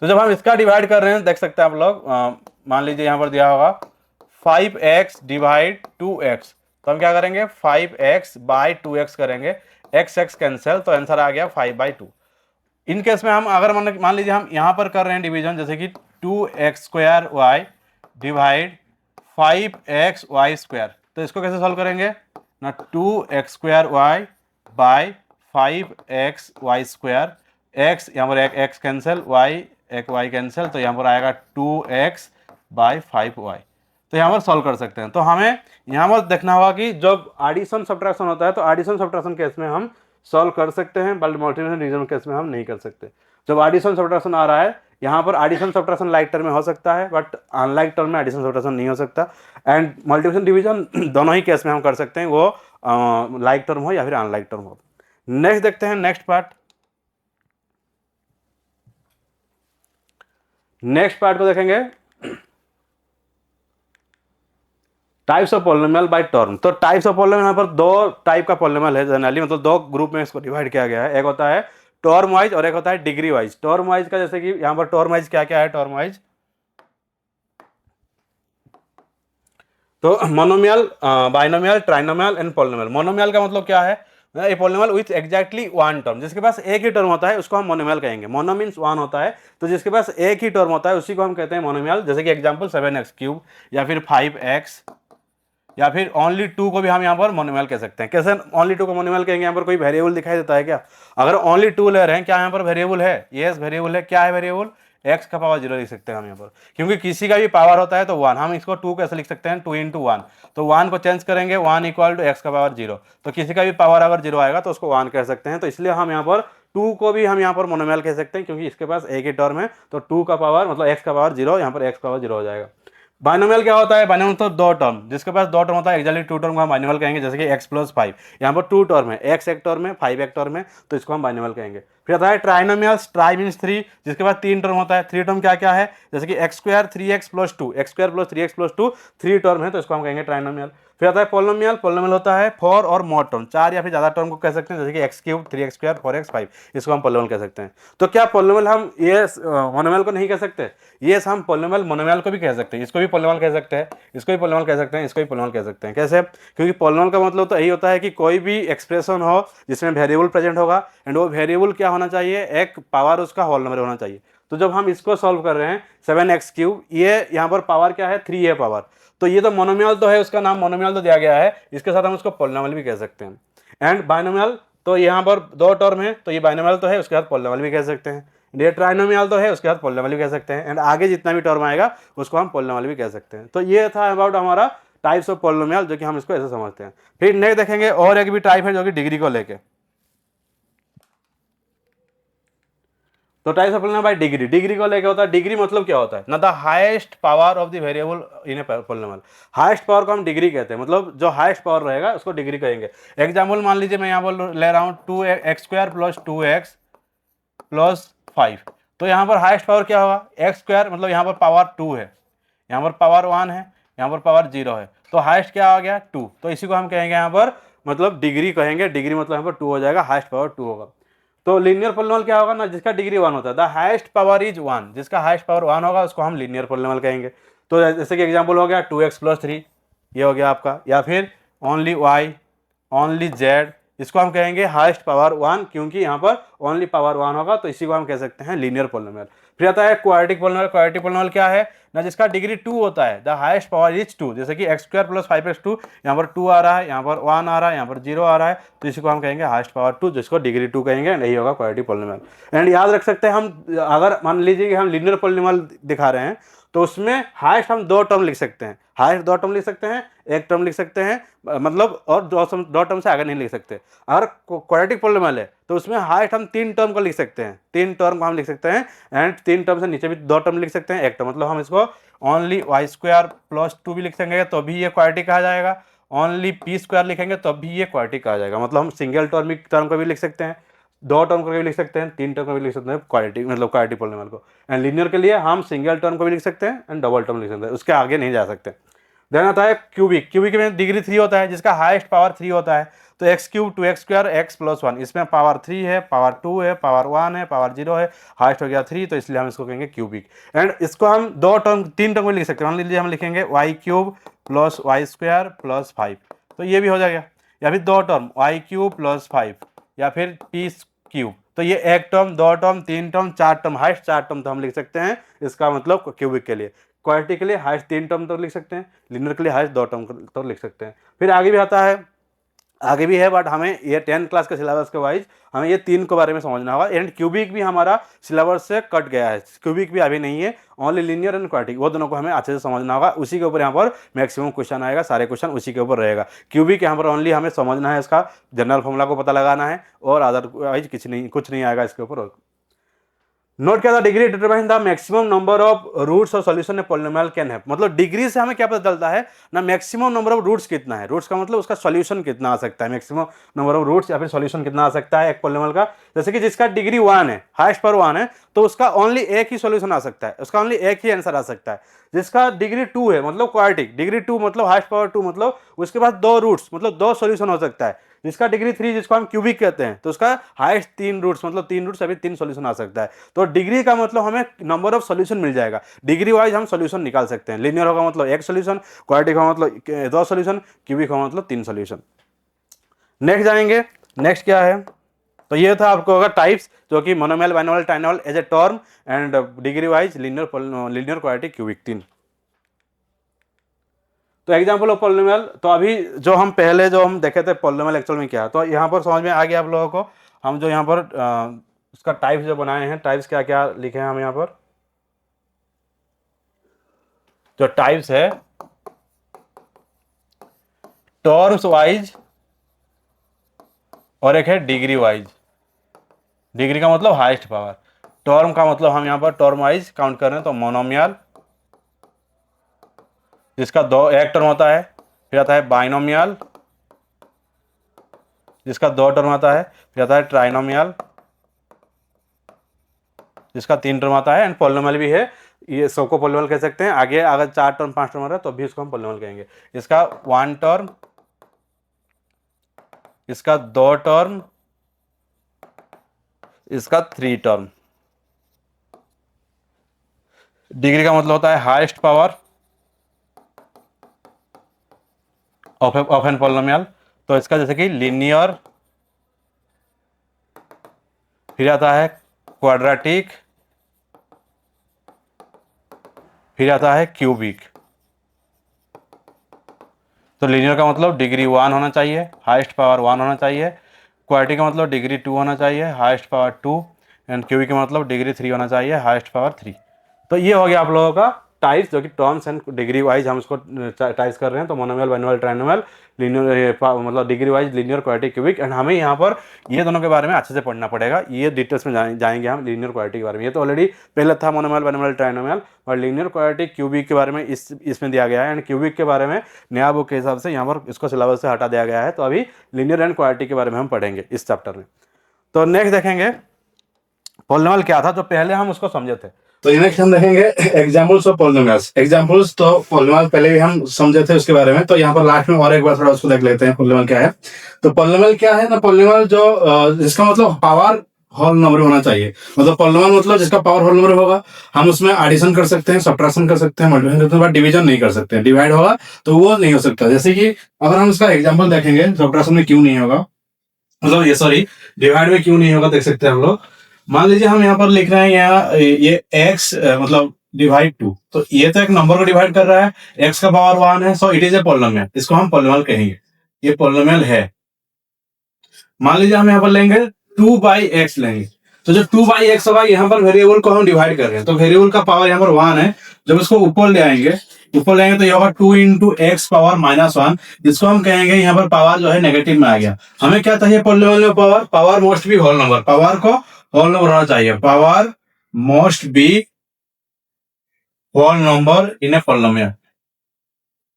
तो जब हम इसका डिवाइड कर रहे हैं, देख सकते हैं आप लोग, मान लीजिए यहां पर दिया होगा 5x डिवाइड 2x, तो हम क्या करेंगे 5x बाई 2x करेंगे, x कैंसिल, तो आंसर आ गया 5/2। इन केस में हम अगर मान लीजिए हम यहां पर कर रहे हैं डिवीजन, जैसे कि 2x² डिवाइड 5xy², तो इसको कैसे सॉल्व करेंगे ना, 2x² बाई 5xy², x यहाँ पर एक x कैंसिल, y एक y कैंसिल, तो यहाँ पर आएगा 2x बाई 5y। तो यहाँ पर सॉल्व कर सकते हैं। तो हमें यहाँ पर देखना होगा कि जब एडिशन सब्ट्रैक्शन होता है तो एडिशन सब्ट्रैक्शन केस में हम सॉल्व कर सकते हैं, बट मल्टीप्लिकेशन डिवीजन केस में हम नहीं कर सकते। जब एडिशन सब्ट्रैक्शन आ रहा है, यहाँ पर एडिशन सब्ट्रैक्शन लाइक टर्म में हो सकता है, बट अनलाइक टर्म में एडिशन सब्ट्रैक्शन नहीं हो सकता। एंड मल्टीप्लिकेशन डिवीजन दोनों ही केस में हम कर सकते हैं, वो लाइक टर्म हो या फिर अनलाइक टर्म हो। नेक्स्ट देखते हैं, नेक्स्ट पार्ट को देखेंगे, types of polynomial by term. तो टाइप्स ऑफ पॉलिनोमियल यहाँ पर दो टाइप का पॉलिनोमियल है जनरली, मतलब दो ग्रुप में इसको डिवाइड किया गया है। एक होता है टर्म वाइज और एक होता है डिग्री वाइज। टर्म वाइज का जैसे कि यहाँ पर टर्म वाइज क्या क्या है, टर्म वाइज तो monomial, binomial, trinomial and polynomial. Monomial का मतलब क्या है, a polynomial with exactly one term, जिसके पास एक ही टर्म होता है उसको हम मोनोमियल कहेंगे। मोनो मीन्स वन होता है, तो जिसके पास एक ही टर्म होता है उसी को हम कहते हैं मोनोमियल। जैसे कि एग्जांपल 7x³ या फिर 5x या फिर ओनली 2 को भी हम यहाँ पर मोनोमियल कह सकते हैं। कैसे ओनली 2 को मोनोमियल कहेंगे, यहाँ पर कोई वेरिएबल दिखाई देता है क्या? अगर ओनली 2 ले रहे हैं, क्या यहाँ पर वेरिएबल है? यस वेरिएबल है। क्या है वेरिएबल? x का पावर 0 लिख सकते हैं हम यहाँ पर, क्योंकि किसी का भी पावर होता है तो 1। हम इसको 2 कैसे लिख सकते हैं, 2 × 1, तो 1 को चेंज करेंगे, 1 = x का पावर 0। तो किसी का भी पावर अगर 0 आएगा तो उसको 1 कह सकते हैं। तो इसलिए हम यहाँ पर 2 को भी हम यहाँ पर मोनोमियल कह सकते हैं, क्योंकि इसके पास एक ही टर्म है। तो 2 का पावर मतलब x का पावर 0, यहाँ पर x का पावर 0 हो जाएगा। बाइनोमियल क्या होता है? बाइनोमियल तो दो टर्म, जिसके पास दो टर्म होता है एक्जैक्टली 2 टर्म को हम बाइनोमियल कहेंगे। जैसे कि x + 5, यहाँ पर 2 टर्म है, x एक टर्म है, 5 एक टर्म है, तो इसको हम बाइनोमियल कहेंगे। फिर आता है ट्राइनोमियल, ट्राई मीन्स 3, जिसके पास 3 टर्म होता है। 3 टर्म क्या क्या है? जैसे कि x² 3x + 2, x² + 3x + 2, 3 term है, तो इसको हम कहेंगे ट्राइनोमियल। फिर आता है पोलिनोमियल। पोलिनोमियल होता है 4 और मोर टर्म, 4 या फिर ज़्यादा टर्म को कह सकते हैं, जैसे कि x cube, 3x square, 4x 5, इसको हम पोलिनोमियल कह सकते हैं। तो क्या पोलिनोमियल हम ये मोनोमियल को नहीं कह सकते? ये हम पोलिनोमियल मोनोमियल को भी कह सकते हैं, इसको भी पोलिनोमियल कह सकते हैं, इसको भी पोलिनोमियल कह सकते हैं, इसको भी पोलिनोमियल कह सकते हैं। कैसे? क्योंकि पोलिनोमियल का मतलब तो यही होता है कि कोई भी एक्सप्रेशन हो जिसमें वेरिएबल प्रेजेंट होगा एंड वो वेरिएबल क्या होना चाहिए, एक पावर उसका होल नंबर होना चाहिए। तो जब हम इसको सॉल्व कर रहे हैं 7x क्यूब, ये यहाँ पर पावर क्या है, 3 है पावर, तो ये तो मोनोमियल तो है, उसका नाम मोनोमियल तो दिया गया है, इसके साथ हम उसको पोलिनोमियल भी कह सकते हैं। एंड बाइनोमियल, तो यहाँ पर 2 टर्म है, तो ये बाइनोमियल तो है, उसके साथ पोलिनोमियल भी कह सकते हैं। ये ट्राइनोमियल तो है, उसके साथ पोलिनोमियल भी कह सकते हैं। एंड आगे जितना भी टर्म आएगा उसको हम पोलिनोमियल भी कह सकते हैं। तो ये था अबाउट हमारा टाइप्स ऑफ पोलिनोमियल, जो कि हम इसको ऐसे समझते हैं। फिर नेक्स्ट देखेंगे और एक भी टाइप है जो कि डिग्री को लेके। तो types of polynomial bye degree, degree को लेके होता है। डिग्री मतलब क्या होता है ना, the highest power of the variable in A polynomial. Highest power को हम डिग्री कहते हैं, मतलब जो हाईएस्ट पावर रहेगा उसको डिग्री कहेंगे। एग्जाम्पल मान लीजिए मैं यहाँ पर ले रहा हूँ 2x square plus 2x plus 5, तो यहाँ पर हाईएस्ट पावर क्या होगा, एक्स स्क्वायर, मतलब यहाँ पर पावर 2 है, यहाँ पर पावर 1 है, यहाँ पर पावर 0 है, तो हाईएस्ट क्या आ गया 2, तो इसी को हम कहेंगे यहाँ पर मतलब डिग्री कहेंगे। डिग्री मतलब यहाँ पर 2 हो जाएगा, हाईएस्ट पावर 2 होगा। तो लीनियर पोलिनोमियल क्या होगा ना, जिसका डिग्री 1 होता है, द हाईएस्ट पावर इज 1, जिसका हाईएस्ट पावर 1 होगा उसको हम लीनियर पोलिनोमियल कहेंगे। तो जैसे कि एग्जांपल हो गया 2x प्लस 3, ये हो गया आपका, या फिर ओनली y, ओनली z, इसको हम कहेंगे हाईएस्ट पावर 1, क्योंकि यहाँ पर ओनली पावर 1 होगा, तो इसी को हम कह सकते हैं लीनियर पोलिनोमियल। फिर आता है क्वाड्रेटिक पोलिनोमियल। क्वाड्रेटिक पोलिनोमियल क्या है ना, जिसका डिग्री 2 होता है, द हाईएस्ट पावर इज 2, जैसे कि एक्स स्क्वायर प्लस 5x2, यहाँ पर 2 आ रहा है, यहाँ पर 1 आ रहा है, यहाँ पर 0 आ रहा है, तो इसी को हम कहेंगे हाईएस्ट पावर 2, जिसको डिग्री 2 कहेंगे, यही होगा क्वाड्रेटिक पोलिनोमियल। एंड याद रख सकते हैं हम, अगर मान लीजिए कि हम लीनियर पोलिनोमियल दिखा रहे हैं तो उसमें हाईएस्ट हम 2 टर्म लिख सकते हैं, हाईएस्ट 2 टर्म लिख सकते हैं, एक टर्म लिख सकते हैं, मतलब और 2 टर्म से आगे नहीं लिख सकते। अगर क्वाड्रेटिक पोलिनोमियल है तो उसमें हाईएस्ट हम 3 टर्म को लिख सकते हैं, 3 टर्म को हम लिख सकते हैं, एंड 3 टर्म से नीचे भी 2 टर्म लिख सकते हैं, एक टर्म, मतलब हम इसको ओनली y स्क्वायर प्लस 2 भी लिख सकेंगे तो भी ये क्वाड्रेटिक कहा जाएगा, ओनली p स्क्वायर लिखेंगे तब भी ये क्वाड्रेटिक कहा जाएगा। मतलब हम सिंगल टर्म को भी लिख सकते हैं, 2 टर्म को भी लिख सकते हैं, 3 टर्म को भी लिख सकते हैं क्वाड्रेटिक, मतलब क्वाड्रेटिक पोलिनोमियल को। एंड लीनियर के लिए हम सिंगल टर्म को भी लिख सकते हैं एंड डबल टर्म लिख सकते हैं, उसके आगे नहीं जा सकते। देन आता है क्यूबिक। क्यूबिक में डिग्री 3 होता है, जिसका हाईएस्ट पावर 3 होता है, तो x cube 2x square x plus 1, इसमें पावर 3 है, पावर 2 है, पावर 1 है, पावर 0 है, हाईएस्ट हो गया 3, तो इसलिए हम इसको कहेंगे क्यूबिक। एंड इसको हम 3 टर्म में लिख सकते हैं। मान लीजिए हम लिखेंगे y cube plus y square plus 5, तो ये भी हो जाएगा। या फिर 2 टर्म y क्यूब प्लस 5, या फिर p क्यूब, तो ये एक term, 2 term, 3 term, 4 term, highest 4 term तो हम लिख सकते हैं, इसका मतलब क्यूबिक के लिए। क्वाड्रेटिक के लिए हाईएस्ट 3 टर्म तो लिख सकते हैं, लीनियर के लिए हाईएस्ट 2 टर्म तो लिख सकते हैं। फिर आगे भी आता है, आगे भी है, बट हमें ये 10 क्लास के सिलेबस के वाइज हमें ये 3 के बारे में समझना होगा। एंड क्यूबिक भी हमारा सिलेबस से कट गया है, क्यूबिक भी अभी नहीं है, ओनली लीनियर एंड क्वाड्रेटिक, वो दोनों को हमें अच्छे से समझना होगा। उसी के ऊपर यहाँ पर मैक्सिमम क्वेश्चन आएगा, सारे क्वेश्चन उसी के ऊपर रहेगा। क्यूबिक यहाँ पर ओनली हमें समझना है, इसका जनरल फॉर्मूला को पता लगाना है, और अदरवाइज कुछ नहीं आएगा इसके ऊपर। नोट क्या था, degree determine the maximum number of roots और सॉल्यूशन पॉलिनोमियल कैन हैव। मतलब डिग्री से हमें क्या पता चलता है ना, मैक्सिमम नंबर ऑफ रूट्स कितना है, रूट्स का मतलब उसका सॉल्यूशन कितना आ सकता है, मैक्सिमम नंबर ऑफ रूट्स या फिर सॉल्यूशन कितना आ सकता है एक पॉलिनोमियल का। जैसे कि जिसका डिग्री 1 है, हाईएस्ट पावर 1 है, तो उसका ओनली एक ही सॉल्यूशन आ सकता है, उसका ओनली एक ही आंसर आ सकता है। जिसका डिग्री 2 है, मतलब क्वाड्रेटिक, डिग्री 2 मतलब हाईएस्ट पावर 2, मतलब उसके पास 2 रूट्स, मतलब 2 सॉल्यूशन हो सकता है। जिसका डिग्री 3, जिसको हम क्यूबिक कहते हैं, तो उसका हाईएस्ट 3 रूट्स, मतलब 3 रूट्स अभी 3 सॉल्यूशन आ सकता है। तो डिग्री का मतलब हमें नंबर ऑफ सॉल्यूशन मिल जाएगा, डिग्री वाइज हम सॉल्यूशन निकाल सकते हैं। लीनियर होगा मतलब 1 सॉल्यूशन, क्वाड्रेटिक होगा मतलब 2 सॉल्यूशन, क्यूबिक होगा मतलब 3 सॉल्यूशन। नेक्स्ट जाएंगे, नेक्स्ट क्या है, तो ये था आपको होगा टाइप्स, जो कि monomial, binomial, trinomial as a term, and degree wise linear, quadratic, cubic 3। तो एग्जाम्पल ऑफ पॉलिनोमियल, तो अभी जो हम पहले जो हम देखे थे पॉलिनोमियल एक्चुअल में क्या है, तो यहाँ पर समझ में आ गया आप लोगों को। हम जो यहाँ पर उसका टाइप्स जो बनाए हैं, टाइप्स क्या क्या लिखे हैं हम यहाँ पर, जो टाइप्स है टर्म्स वाइज और एक है डिग्री वाइज। डिग्री का मतलब हाईएस्ट पावर, टर्म का मतलब हम यहाँ पर टर्म वाइज काउंट कर रहे हैं, तो मोनोमियल जिसका एक टर्म होता है, फिर आता है बाइनोमियल जिसका 2 टर्म आता है, फिर आता है ट्राइनोमियल जिसका 3 टर्म आता है, एंड पॉलिनोमियल भी है ये सबको पॉलिनोमियल कह सकते हैं। आगे अगर 4 टर्म 5 टर्म आ रहा है तो भी इसको हम पॉलिनोमियल कहेंगे। इसका 1 टर्म, इसका 2 टर्म, इसका 3 टर्म। डिग्री का मतलब होता है highest power of an polynomial. तो इसका जैसे कि लीनियर, फिर आता है क्वाड्रेटिक, फिर आता है क्यूबिक। तो लीनियर का मतलब डिग्री 1 होना चाहिए, हाईएस्ट पावर 1 होना चाहिए। क्वाड्रेटिक का मतलब डिग्री 2 होना चाहिए, हाईएस्ट पावर 2। एंड क्यूबिक का मतलब डिग्री 3 होना चाहिए, हाईएस्ट पावर 3। तो ये हो गया आप लोगों का टाइप्स, जो कि टर्म्स एंड डिग्री वाइज हम इसको टाइप्स कर रहे हैं। तो मोनोमियल, बाइनोमियल, ट्राइनोमियल, लीनियर, मतलब degree wise linear, quadratic, cubic. And हमें यहाँ पर ये दोनों के बारे में अच्छे से पढ़ना पड़ेगा। ये डिटेल्स में जाएंगे हम लीनियर, क्वाड्रेटिक के बारे में। ये तो ऑलरेडी पहले था मोनोमियल, बाइनोमियल, ट्राइनोमियल, और लीनियर, क्वाड्रेटिक, क्यूबिक के बारे में इसमें दिया गया है। एंड क्यूबिक के बारे में नया बुक के हिसाब से यहाँ पर इसको सिलेबस से हटा दिया गया है। तो अभी लीनियर एंड क्वाड्रेटिक के बारे में हम पढ़ेंगे इस चैप्टर में। तो नेक्स्ट देखेंगे पॉलिनोमियल क्या था, जो पहले हम उसको समझे थे। तो नेक्स्ट हम देखेंगे एग्जाम्पल्स ऑफ पॉलिनोमियल्स। एग्जाम्पल्स तो पॉलिनोमियल पहले भी हम समझे थे उसके बारे में, तो यहाँ पर लास्ट में और एक बार थोड़ा उसको देख लेते हैं पॉलिनोमियल क्या है। तो पॉलिनोमियल क्या है ना, पॉलिनोमियल जो जिसका मतलब पावर होल नंबर होना चाहिए। मतलब पॉलिनोमियल मतलब जिसका पावर होल नंबर होगा, हम उसमें एडिशन कर सकते हैं, सब्ट्रैक्शन कर सकते हैं, मल्टीप्लिकेशन करते हैं, बट डिवीजन नहीं कर सकते। डिवाइड होगा तो वो नहीं हो सकता। जैसे कि अगर हम इसका एग्जाम्पल देखेंगे, सब्ट्रैक्शन में क्यों नहीं होगा, मतलब ये सॉरी डिवाइड में क्यों नहीं होगा, देख सकते हैं हम लोग। मान लीजिए हम यहाँ पर लिख रहे हैं यहाँ ये x मतलब डिवाइड 2, तो ये तो एक नंबर को डिवाइड कर रहा है, x का पावर 1 है, so it is a polynomial. इसको हम पॉलिनोमियल कहेंगे, ये पॉलिनोमियल है। मान लीजिए हम यहाँ पर लेंगे 2/x लेंगे, तो जो 2/x होगा यहाँ पर वेरिएबल को हम डिवाइड कर रहे हैं, तो वेरिएबल का पावर यहाँ पर 1 है। जब इसको ऊपर ले आएंगे तो ये होगा 2 इंटू एक्स पावर -1, जिसको हम कहेंगे यहाँ पर पावर जो है नेगेटिव में आ गया। हमें क्या चाहिए पॉलिनोमियल में, power must be whole number, power को होल नंबर होना चाहिए। Power must be whole number in a polynomial,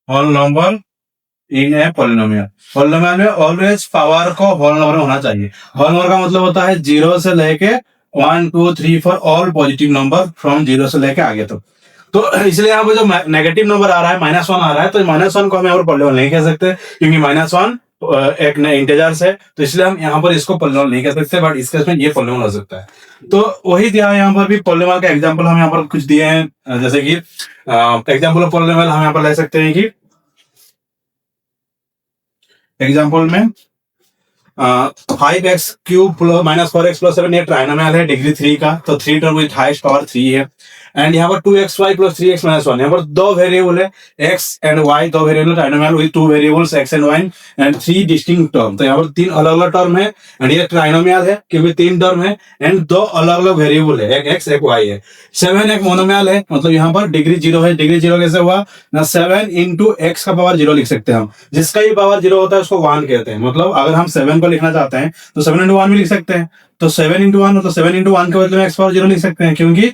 whole number in a polynomial. Polynomial में ऑलवेज पावर को होल नंबर में होना चाहिए। होल नंबर का मतलब होता है 0 से लेके 1 2 3 4 ऑल पॉजिटिव नंबर फ्रॉम 0 से लेके आगे तक। तो इसलिए यहाँ पे जो नेगेटिव नंबर आ रहा है, -1 आ रहा है, तो -1 को हम यहाँ पर पॉलिनोमियल नहीं कह सकते, क्योंकि -1 एक इंटीजर्स है, तो इसलिए हम यहाँ पर इसको पॉलिनोमियल नहीं कह सकते, बट इस केस में ये पॉलिनोमियल हो सकता है। तो वही दिया यहाँ पर भी पॉलिनोमियल का एग्जांपल हम यहाँ पर कुछ दिए हैं। जैसे कि एग्जांपल ऑफ पॉलिनोमियल हम यहाँ पर ले सकते हैं कि एग्जांपल में 5x क्यूब -4x + 7 ये ट्राइनोमियल है डिग्री 3 का, तो 3 टर्म विद हाईएस्ट पावर 3 है। एंड यहाँ पर 2xy + 3x - 1, यहाँ पर दो वेरिएबल है x एंड y, दो variable trinomial with 2 variables x and y and 3 distinct term. तो यहाँ पर 3 अलग अलग टर्म है, एंड ये ट्राइनोमियल है क्योंकि 3 टर्म है, एंड दो अलग अलग वेरिएबल है, एक x एक y है। 7 एक मोनोमियल है, मतलब यहाँ पर डिग्री 0 है। डिग्री 0 कैसे हुआ ना, 7 इंटू एक्स का पावर 0 लिख सकते हैं हम, जिसका ही पावर 0 होता है उसको 1 कहते हैं। मतलब अगर हम 7 को लिखना चाहते हैं तो 7 इंटू 1 भी लिख सकते हैं। तो 7 इंटू 1 मतलब 7 इंटू 1 के बदले में x पावर 0 लिख सकते हैं, क्योंकि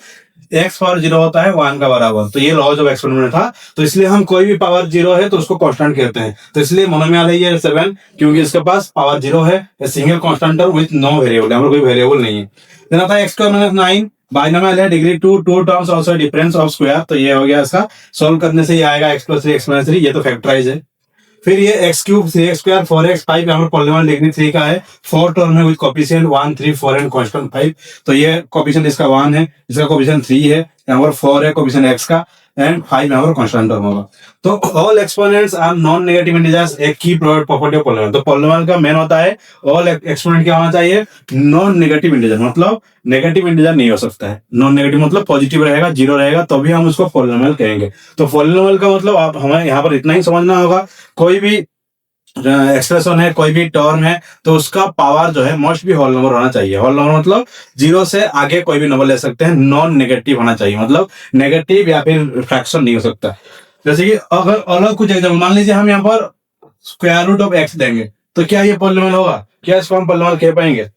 x पावर 0 होता है 1 का बराबर। तो ये लॉज ऑफ एक्सपेरिमेंट में था, तो इसलिए हम कोई भी पावर 0 है तो उसको कांस्टेंट कहते हैं। तो इसलिए मोनोमियल है ये 7, क्योंकि इसके पास पावर 0 है, single constant term with no variable, यहाँ पर कोई वेरिएबल नहीं है। देन आता है x² - 9, बाइनोमियल है degree 2, 2 terms also difference of square. तो ये हो गया इसका, सॉल्व करने से ये आएगा x + 3 x - 3, ये तो फैक्टराइज है। फिर ये x³ 3x² 4x 5 यहाँ पर पॉलिनोमियल डिग्री 3 का है, 4 टर्म है विद कोएफिशिएंट 1 3 4 एंड कांस्टेंट 5। तो ये कोएफिशिएंट इसका 1 है, इसका कोएफिशिएंट 3 है, यहाँ पर 4 है कोएफिशिएंट x का, एंड 5 यहाँ पर कांस्टेंट टर्म होगा। तो all exponents are non negative integers, एक की प्रॉपर्टी ऑफ पॉलिनोमियल। तो पॉलिनोमियल का मेन होता है ऑल एक्सपोनेंट क्या होना चाहिए, नॉन नेगेटिव इंटीजर, मतलब नेगेटिव इंटीजर नहीं हो सकता है। नॉन नेगेटिव मतलब पॉजिटिव रहेगा, 0 रहेगा, तो भी हम उसको पॉलिनोमियल कहेंगे। तो पॉलिनोमियल का मतलब आप हमें यहाँ पर इतना ही समझना होगा, कोई भी एक्सप्रेशन है, कोई भी टर्म है, तो उसका पावर जो है मोस्ट भी होल नंबर होना चाहिए। होल नंबर मतलब 0 से आगे कोई भी नंबर ले सकते हैं, नॉन नेगेटिव होना चाहिए, मतलब नेगेटिव या फिर फ्रैक्शन नहीं हो सकता। जैसे कि अगर अलग कुछ एग्जाम्पल, मान लीजिए हम यहाँ पर स्क्वायर रूट ऑफ x देंगे, तो क्या ये पॉलिनोमियल होगा? क्या इसको हम पॉलिनोमियल कह पाएंगे?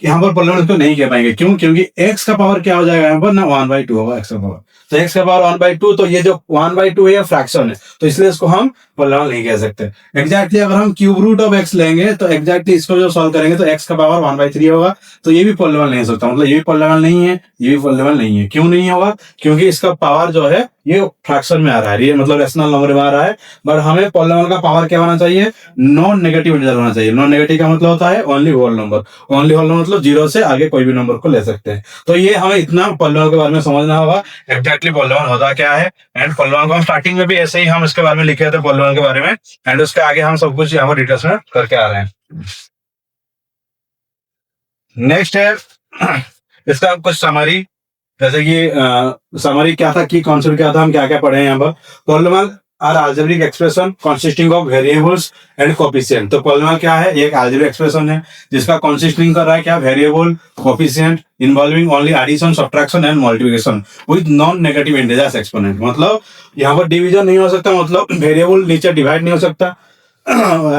यहाँ पर पॉलिनोमियल को नहीं कह पाएंगे। क्यों? क्योंकि x का पावर क्या हो जाएगा यहाँ पर ना 1/2 होगा x का पावर। तो x का पावर 1/2, तो ये जो 1/2 है फ्रैक्शन है, तो इसलिए इसको हम पॉलिनोमियल नहीं कह सकते। एग्जैक्टली अगर हम क्यूब रूट ऑफ x लेंगे तो एग्जैक्टली इसको जो सॉल्व करेंगे तो x का पावर 1/3 होगा, तो ये भी पॉलिनोमियल नहीं हो सकता। मतलब ये भी पॉलिनोमियल नहीं है, ये भी पॉलिनोमियल नहीं है। क्यों नहीं होगा? क्योंकि इसका पावर जो है ये फ्रैक्शन में आ रहा है, ये मतलब रेशनल नंबर में आ रहा है। बट हमें पॉलिनोमियल का पावर क्या होना चाहिए? नॉन नेगेटिव इंटीजर होना चाहिए। नॉन नेगेटिव का मतलब होता है only whole number. Only whole number मतलब 0 से आगे कोई भी नंबर को ले सकते हैं। तो ये हमें इतना पॉलिनोमियल के बारे में समझना होगा, एग्जैक्टली पॉलिनोमियल होता क्या है। एंड पॉलिनोमियल को हम स्टार्टिंग में भी ऐसे ही हम इसके बारे में लिखे थे पॉलिनोमियल के बारे में, एंड उसके आगे हम सब कुछ यहाँ पर डिटेल्स में करके आ रहे हैं। नेक्स्ट है इसका कुछ समरी, जैसे कि समरी क्या था, की कॉन्सेप्ट क्या था, हम क्या क्या पढ़े हैं यहाँ पर। Polynomial are algebraic expression consisting of variables and coefficient. तो पॉलिनोमियल क्या है? ये एक अलजेब्रिक एक्सप्रेशन है जिसका कंसिस्टिंग कर रहा है क्या? Variable, coefficient, involving only addition, subtraction and multiplication with non negative integers exponent. मतलब यहाँ पर डिवीजन नहीं हो सकता, मतलब वेरिएबल नीचे डिवाइड नहीं हो सकता,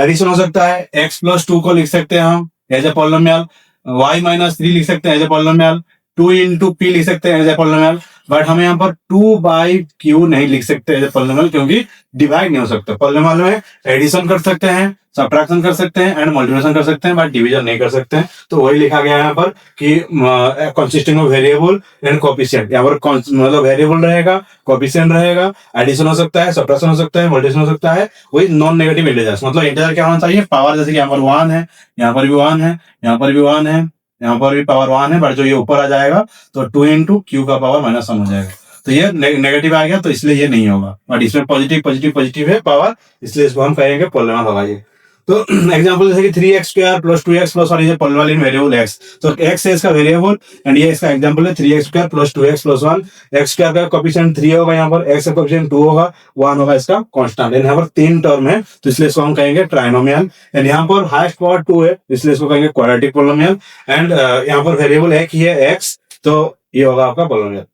एडिशन हो सकता है। x+2 को लिख सकते हैं हम एज ए पॉलिनोमियल, y-3 लिख सकते हैं as a polynomial, 2 into p लिख सकते हैं एज ए पॉलिनोमियल। बट हम यहाँ पर 2/q नहीं लिख सकते एज ए पॉलिनोमियल, क्योंकि डिवाइड नहीं हो सकता। पॉलिनोमियल में एडिशन कर सकते हैं, सब्ट्रैक्शन कर सकते हैं एंड मल्टीप्लिकेशन कर सकते हैं, बट डिवीजन नहीं कर सकते हैं। तो वही लिखा गया है यहाँ पर कि consisting of variable and coefficient. यहाँ पर मतलब वेरिएबल रहेगा, कोफिशिएंट रहेगा, एडिशन हो सकता है, सब्ट्रैक्शन हो सकता है, मल्टीप्लिकेशन हो सकता है, वही नॉन नेगेटिव इंटीजर्स। मतलब इंटीजर क्या होना चाहिए? पावर, जैसे कि यहाँ पर 1 है, यहाँ पर भी 1 है, यहाँ पर भी 1 है, यहाँ पर भी पावर 1 है, बट जो ये ऊपर आ जाएगा तो 2 into q का पावर -1 हो जाएगा। तो ये नेगेटिव आ गया, तो इसलिए ये नहीं होगा। बट इसमें पॉजिटिव पॉजिटिव पॉजिटिव है पावर, इसलिए इसको हम कहेंगे पॉलिनोमियल होगा ये। तो एग्जांपल जैसे कि 3x² + 2x + 1 is polynomial in variable x। तो x है इसका वेरिएबल, एंड ये इसका एग्जांपल है 3x² + 2x + 1। x² का कोएफिशिएंट 3 होगा, यहाँ पर x का कोएफिशिएंट 2 होगा, 1 होगा इसका कांस्टेंट। यहाँ पर 3 टर्म है, तो इसलिए इसको हम कहेंगे ट्राइनोमियल। एंड यहाँ पर हाईएस्ट पावर 2 है, इसलिए इसको कहेंगे क्वाड्रेटिक पॉलिनोमियल। एंड यहाँ पर वेरिएबल एक ही है x, तो ये होगा आपका पॉलिनोमियल।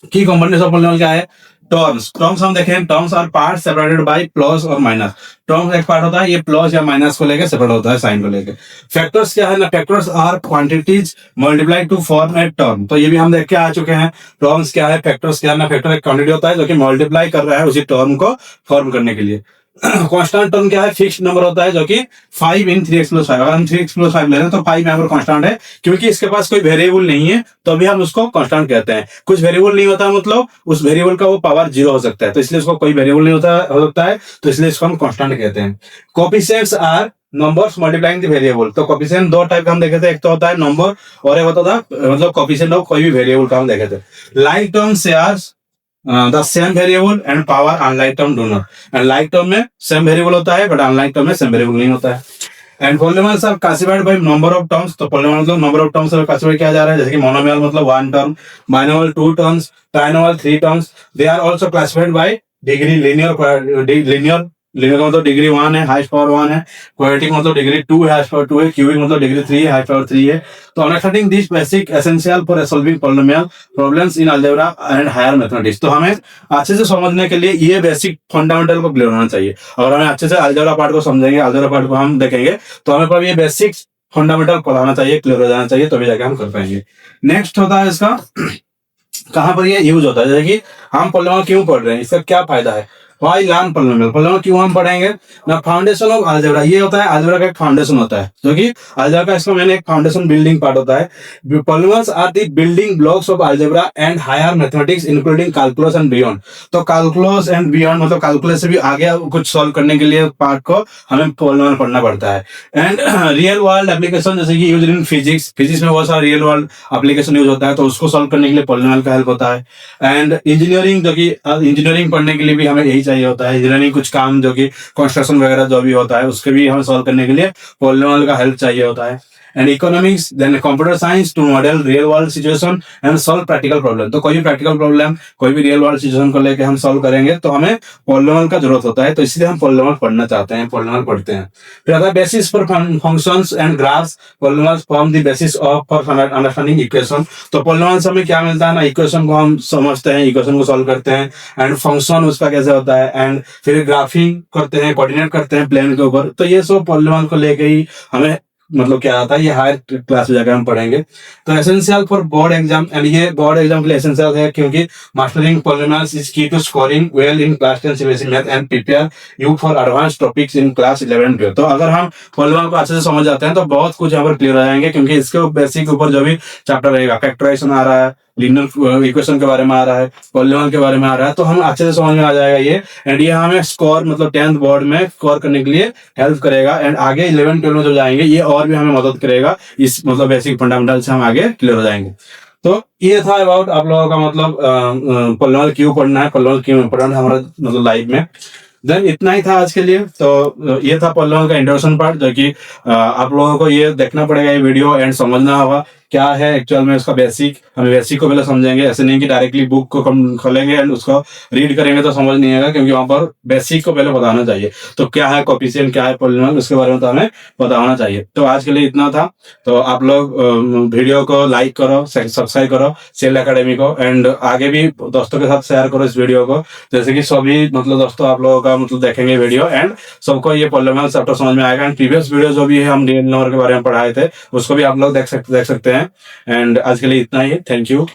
की कॉम्बिनेशन ऑफ पॉलिनोमियल क्या है? टर्म्स। टर्म्स हम देखें, terms are part separated by plus और माइनस। टर्म्स एक पार्ट होता है, ये प्लस या माइनस को लेकर सेपरेट होता है, साइन को लेकर। फैक्टर्स क्या है ना? Factors are quantities multiplied to form a term. तो ये भी हम देख के आ चुके हैं। टर्म्स क्या है, फैक्टर्स क्या है ना? फैक्टर एक क्वांटिटी होता है जो कि मल्टीप्लाई कर रहा है उसी टर्म को फॉर्म करने के लिए। कांस्टेंट टर्म क्या है? फिक्स्ड नंबर होता है जो कि 5 इन 3x + 5। अगर हम 3x + 5 ले रहे हैं तो 5 यहाँ पर कांस्टेंट है, क्योंकि इसके पास कोई वेरिएबल नहीं है, तो अभी हम उसको कांस्टेंट कहते हैं। कुछ वेरिएबल नहीं होता मतलब उस वेरिएबल का वो पावर 0 हो सकता है, तो इसलिए उसको कोई वेरिएबल नहीं हो सकता है, तो इसलिए इसको हम कांस्टेंट कहते हैं। Coefficients are numbers multiplying the variable. तो कोएफिशिएंट दो टाइप का हम देखे थे, एक तो होता है नंबर और एक होता था मतलब कोएफिशिएंट ऑफ कोई भी वेरिएबल का हम देखे थे। Like term shares the same variable and power, unlike term do not. And like term में सेम वेरिएबल होता है, बट अनलाइक टर्म में सेम वेरिएबल नहीं होता है। And polynomials are classified by number of terms. तो पॉलिनोमियल मतलब number of terms से क्लासिफाई किया जा रहा है, जैसे कि मोनोमियल मतलब 1 term, binomial 2 terms, trinomial 3 terms. They are also classified bye degree, linear का मतलब डिग्री 1 है, हाईएस्ट पावर 1 है। क्वाड्रेटिक मतलब डिग्री 2 है, हाईएस्ट पावर 2 है। क्यूबिक मतलब डिग्री 3 है, हाईएस्ट पावर 3 है। तो understanding this basic essential for solving polynomial problems in algebra and higher mathematics. तो हमें अच्छे से समझने के लिए ये बेसिक फंडामेंटल को क्लियर होना चाहिए। अगर हमें अच्छे से अलजेब्रा पार्ट को समझेंगे, अलजेब्रा पार्ट को हम देखेंगे, तो हमें पर ये बेसिक फंडामेंटल पढ़ाना चाहिए, क्लियर हो जाना चाहिए, तभी जाके हम कर पाएंगे। नेक्स्ट होता है इसका कहाँ पर ये यूज होता है, जैसे कि हम पॉलिनोमियल क्यों पढ़ रहे हैं, इसका क्या फायदा है। Y learn polynomial. पॉलिनोमियल क्यों हम पढ़ेंगे ना? Foundation of algebra. ये होता है अलजेब्रा का एक फाउंडेशन होता है, जो कि अलजेब्रा का इसका मैंने एक फाउंडेशन बिल्डिंग पार्ट होता है। Polynomials are the building blocks of algebra and higher mathematics including calculus and beyond. तो कैलकुलस एंड बियॉन्ड मतलब कैलकुलस से भी आगे कुछ सॉल्व करने के लिए पार्ट को हमें पॉलिनोमियल पढ़ना पड़ता है। एंड रियल वर्ल्ड एप्लीकेशन, जैसे कि यूज इन फिजिक्स, फिजिक्स में बहुत सारा रियल वर्ल्ड एप्लीकेशन यूज होता है, तो उसको सॉल्व करने के लिए पॉलिनोमियल का हेल्प होता है। एंड इंजीनियरिंग, जो कि इंजीनियरिंग पढ़ने के लिए भी हमें यही चाहिए होता है। इंजीनियरिंग कुछ काम जो कि कंस्ट्रक्शन वगैरह जो भी होता है, उसके भी हमें सॉल्व करने के लिए पॉलिनोमियल का हेल्प चाहिए होता है। And economics, then computer science to model real world situation and solve practical problem. तो कोई भी प्रैक्टिकल प्रॉब्लम, कोई भी रियल वर्ल्ड सिचुएशन को लेकर हम सॉल्व करेंगे तो हमें पॉलिनोमियल का जरूरत होता है, तो इसलिए हम पॉलिनोमियल पढ़ना चाहते हैं, पॉलिनोमियल पढ़ते हैं। फिर आता है basis for functions and graphs. Polynomials form the basis of for understanding equation. तो पॉलिनोमियल से हमें क्या मिलता है ना? इक्वेशन को हम समझते हैं, इक्वेशन को सॉल्व करते हैं, एंड फंक्शन उसका कैसे होता है, एंड फिर ग्राफिंग करते हैं, कोऑर्डिनेट करते हैं प्लेन के ऊपर। तो ये सब पॉलिनोमियल को लेकर ही हमें मतलब क्या आता है, ये हायर क्लास में जाकर हम पढ़ेंगे। तो essential for board exam, and ये बोर्ड एग्जाम के लिए एसेंशियल है, क्योंकि mastering polynomials is key to scoring well in class 10 CBSE math and prepare you for advance topics in class 11 and 12। तो अगर हम पॉलिनोमियल को अच्छे से समझ जाते हैं तो बहुत कुछ यहाँ पर क्लियर हो जाएंगे, क्योंकि इसके बेसिक ऊपर जो भी चैप्टर रहेगा, फैक्टराइजेशन आ रहा है, लीनियर इक्वेशन के बारे में आ रहा है, पॉलिनोमियल के बारे में आ रहा है, तो हम अच्छे से समझ में आ जाएगा ये। एंड ये हमें स्कोर मतलब 10th बोर्ड में स्कोर करने के लिए हेल्प करेगा, एंड आगे 11 12 में जब जाएंगे ये और भी हमें मदद करेगा, इस मतलब बेसिक फंडामेंटल से हम आगे क्लियर हो जाएंगे। तो ये था अबाउट आप लोगों का मतलब पॉलिनोमियल क्यों पढ़ना है, पॉलिनोमियल क्यों इंपॉर्टेंट है हमारा मतलब लाइफ में। देन इतना ही था आज के लिए। तो ये था पॉलिनोमियल का इंट्रोडक्शन पार्ट, जो कि आप लोगों को ये देखना पड़ेगा ये वीडियो एंड समझना होगा क्या है एक्चुअल में उसका बेसिक। हम बेसिक को पहले समझेंगे, ऐसे नहीं कि डायरेक्टली बुक को खोलेंगे एंड उसको रीड करेंगे तो समझ नहीं आएगा, क्योंकि वहां पर बेसिक को पहले बताना चाहिए। तो क्या है कोफिशिएंट, क्या है पॉलिनोमियल, उसके बारे में तो हमें पता होना चाहिए। तो आज के लिए इतना था। तो आप लोग वीडियो को लाइक करो, सब्सक्राइब करो सेल एकेडमी को, एंड आगे भी दोस्तों के साथ शेयर करो इस वीडियो को, जैसे कि सभी मतलब दोस्तों आप लोगों का मतलब देखेंगे वीडियो एंड सबको ये पॉलिनोमियल चैप्टर समझ में आएगा। एंड प्रीवियस वीडियो जो भी है हम रियल नंबर के बारे में पढ़ाए थे उसको भी आप लोग देख सकते हैं। एंड आज के लिए इतना ही, थैंक यू।